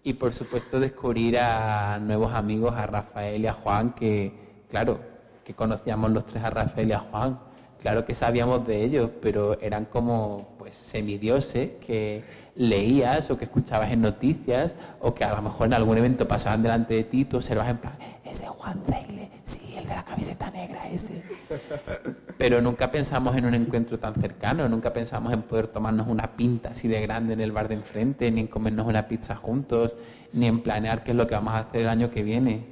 Y por supuesto descubrir a nuevos amigos, a Rafael y a Juan, que claro, que conocíamos los 3 a Rafael y a Juan. Claro que sabíamos de ellos, pero eran como pues semidioses que leías o que escuchabas en noticias, o que a lo mejor en algún evento pasaban delante de ti y tú observas en plan, ese Juan Zeile, sí, el de la camiseta negra, ese. Pero nunca pensamos en un encuentro tan cercano, nunca pensamos en poder tomarnos una pinta así de grande en el bar de enfrente, ni en comernos una pizza juntos, ni en planear qué es lo que vamos a hacer el año que viene.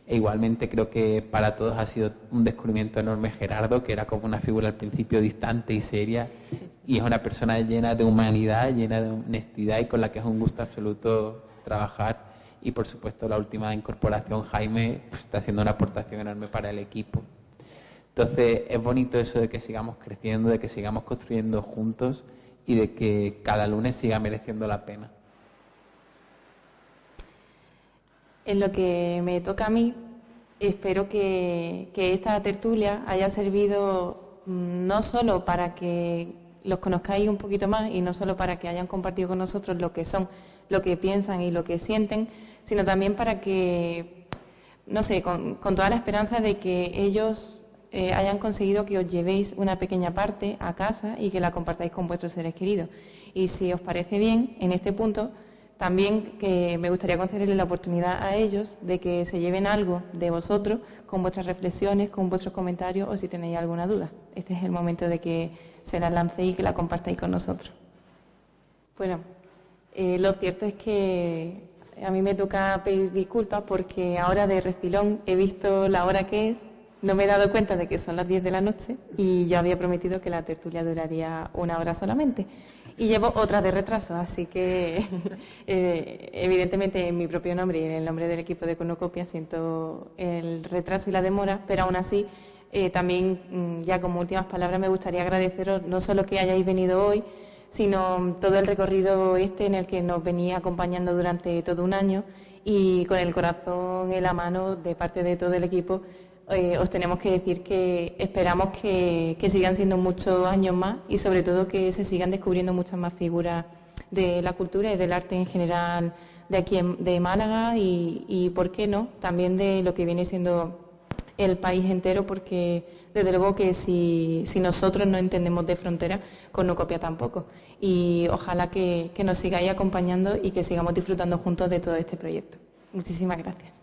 E igualmente creo que para todos ha sido un descubrimiento enorme Gerardo, que era como una figura al principio distante y seria, y es una persona llena de humanidad, llena de honestidad y con la que es un gusto absoluto trabajar. Y por supuesto la última incorporación, Jaime, pues, está haciendo una aportación enorme para el equipo. Entonces es bonito eso de que sigamos creciendo, de que sigamos construyendo juntos y de que cada lunes siga mereciendo la pena. En lo que me toca a mí, espero que esta tertulia haya servido no solo para que los conozcáis un poquito más y no solo para que hayan compartido con nosotros lo que son, lo que piensan y lo que sienten, sino también para que, no sé, con toda la esperanza de que ellos hayan conseguido que os llevéis una pequeña parte a casa y que la compartáis con vuestros seres queridos. Y si os parece bien, en este punto, también que me gustaría concederles la oportunidad a ellos de que se lleven algo de vosotros con vuestras reflexiones, con vuestros comentarios o si tenéis alguna duda. Este es el momento de que se la lancéis y que la compartáis con nosotros. Bueno, lo cierto es que a mí me toca pedir disculpas porque ahora de refilón he visto la hora que es, no me he dado cuenta de que son las 10 de la noche y yo había prometido que la tertulia duraría 1 hora solamente. Y llevo otra de retraso, así que evidentemente en mi propio nombre y en el nombre del equipo de Cornucopia siento el retraso y la demora, pero aún así también ya como últimas palabras me gustaría agradeceros no solo que hayáis venido hoy, sino todo el recorrido en el que nos venía acompañando durante todo un año y con el corazón en la mano de parte de todo el equipo. Os tenemos que decir que esperamos que sigan siendo muchos años más y sobre todo que se sigan descubriendo muchas más figuras de la cultura y del arte en general de aquí de Málaga y por qué no, también de lo que viene siendo el país entero, porque desde luego que si nosotros no entendemos de frontera, Cornucopia tampoco. Y ojalá que nos sigáis acompañando y que sigamos disfrutando juntos de todo este proyecto. Muchísimas gracias.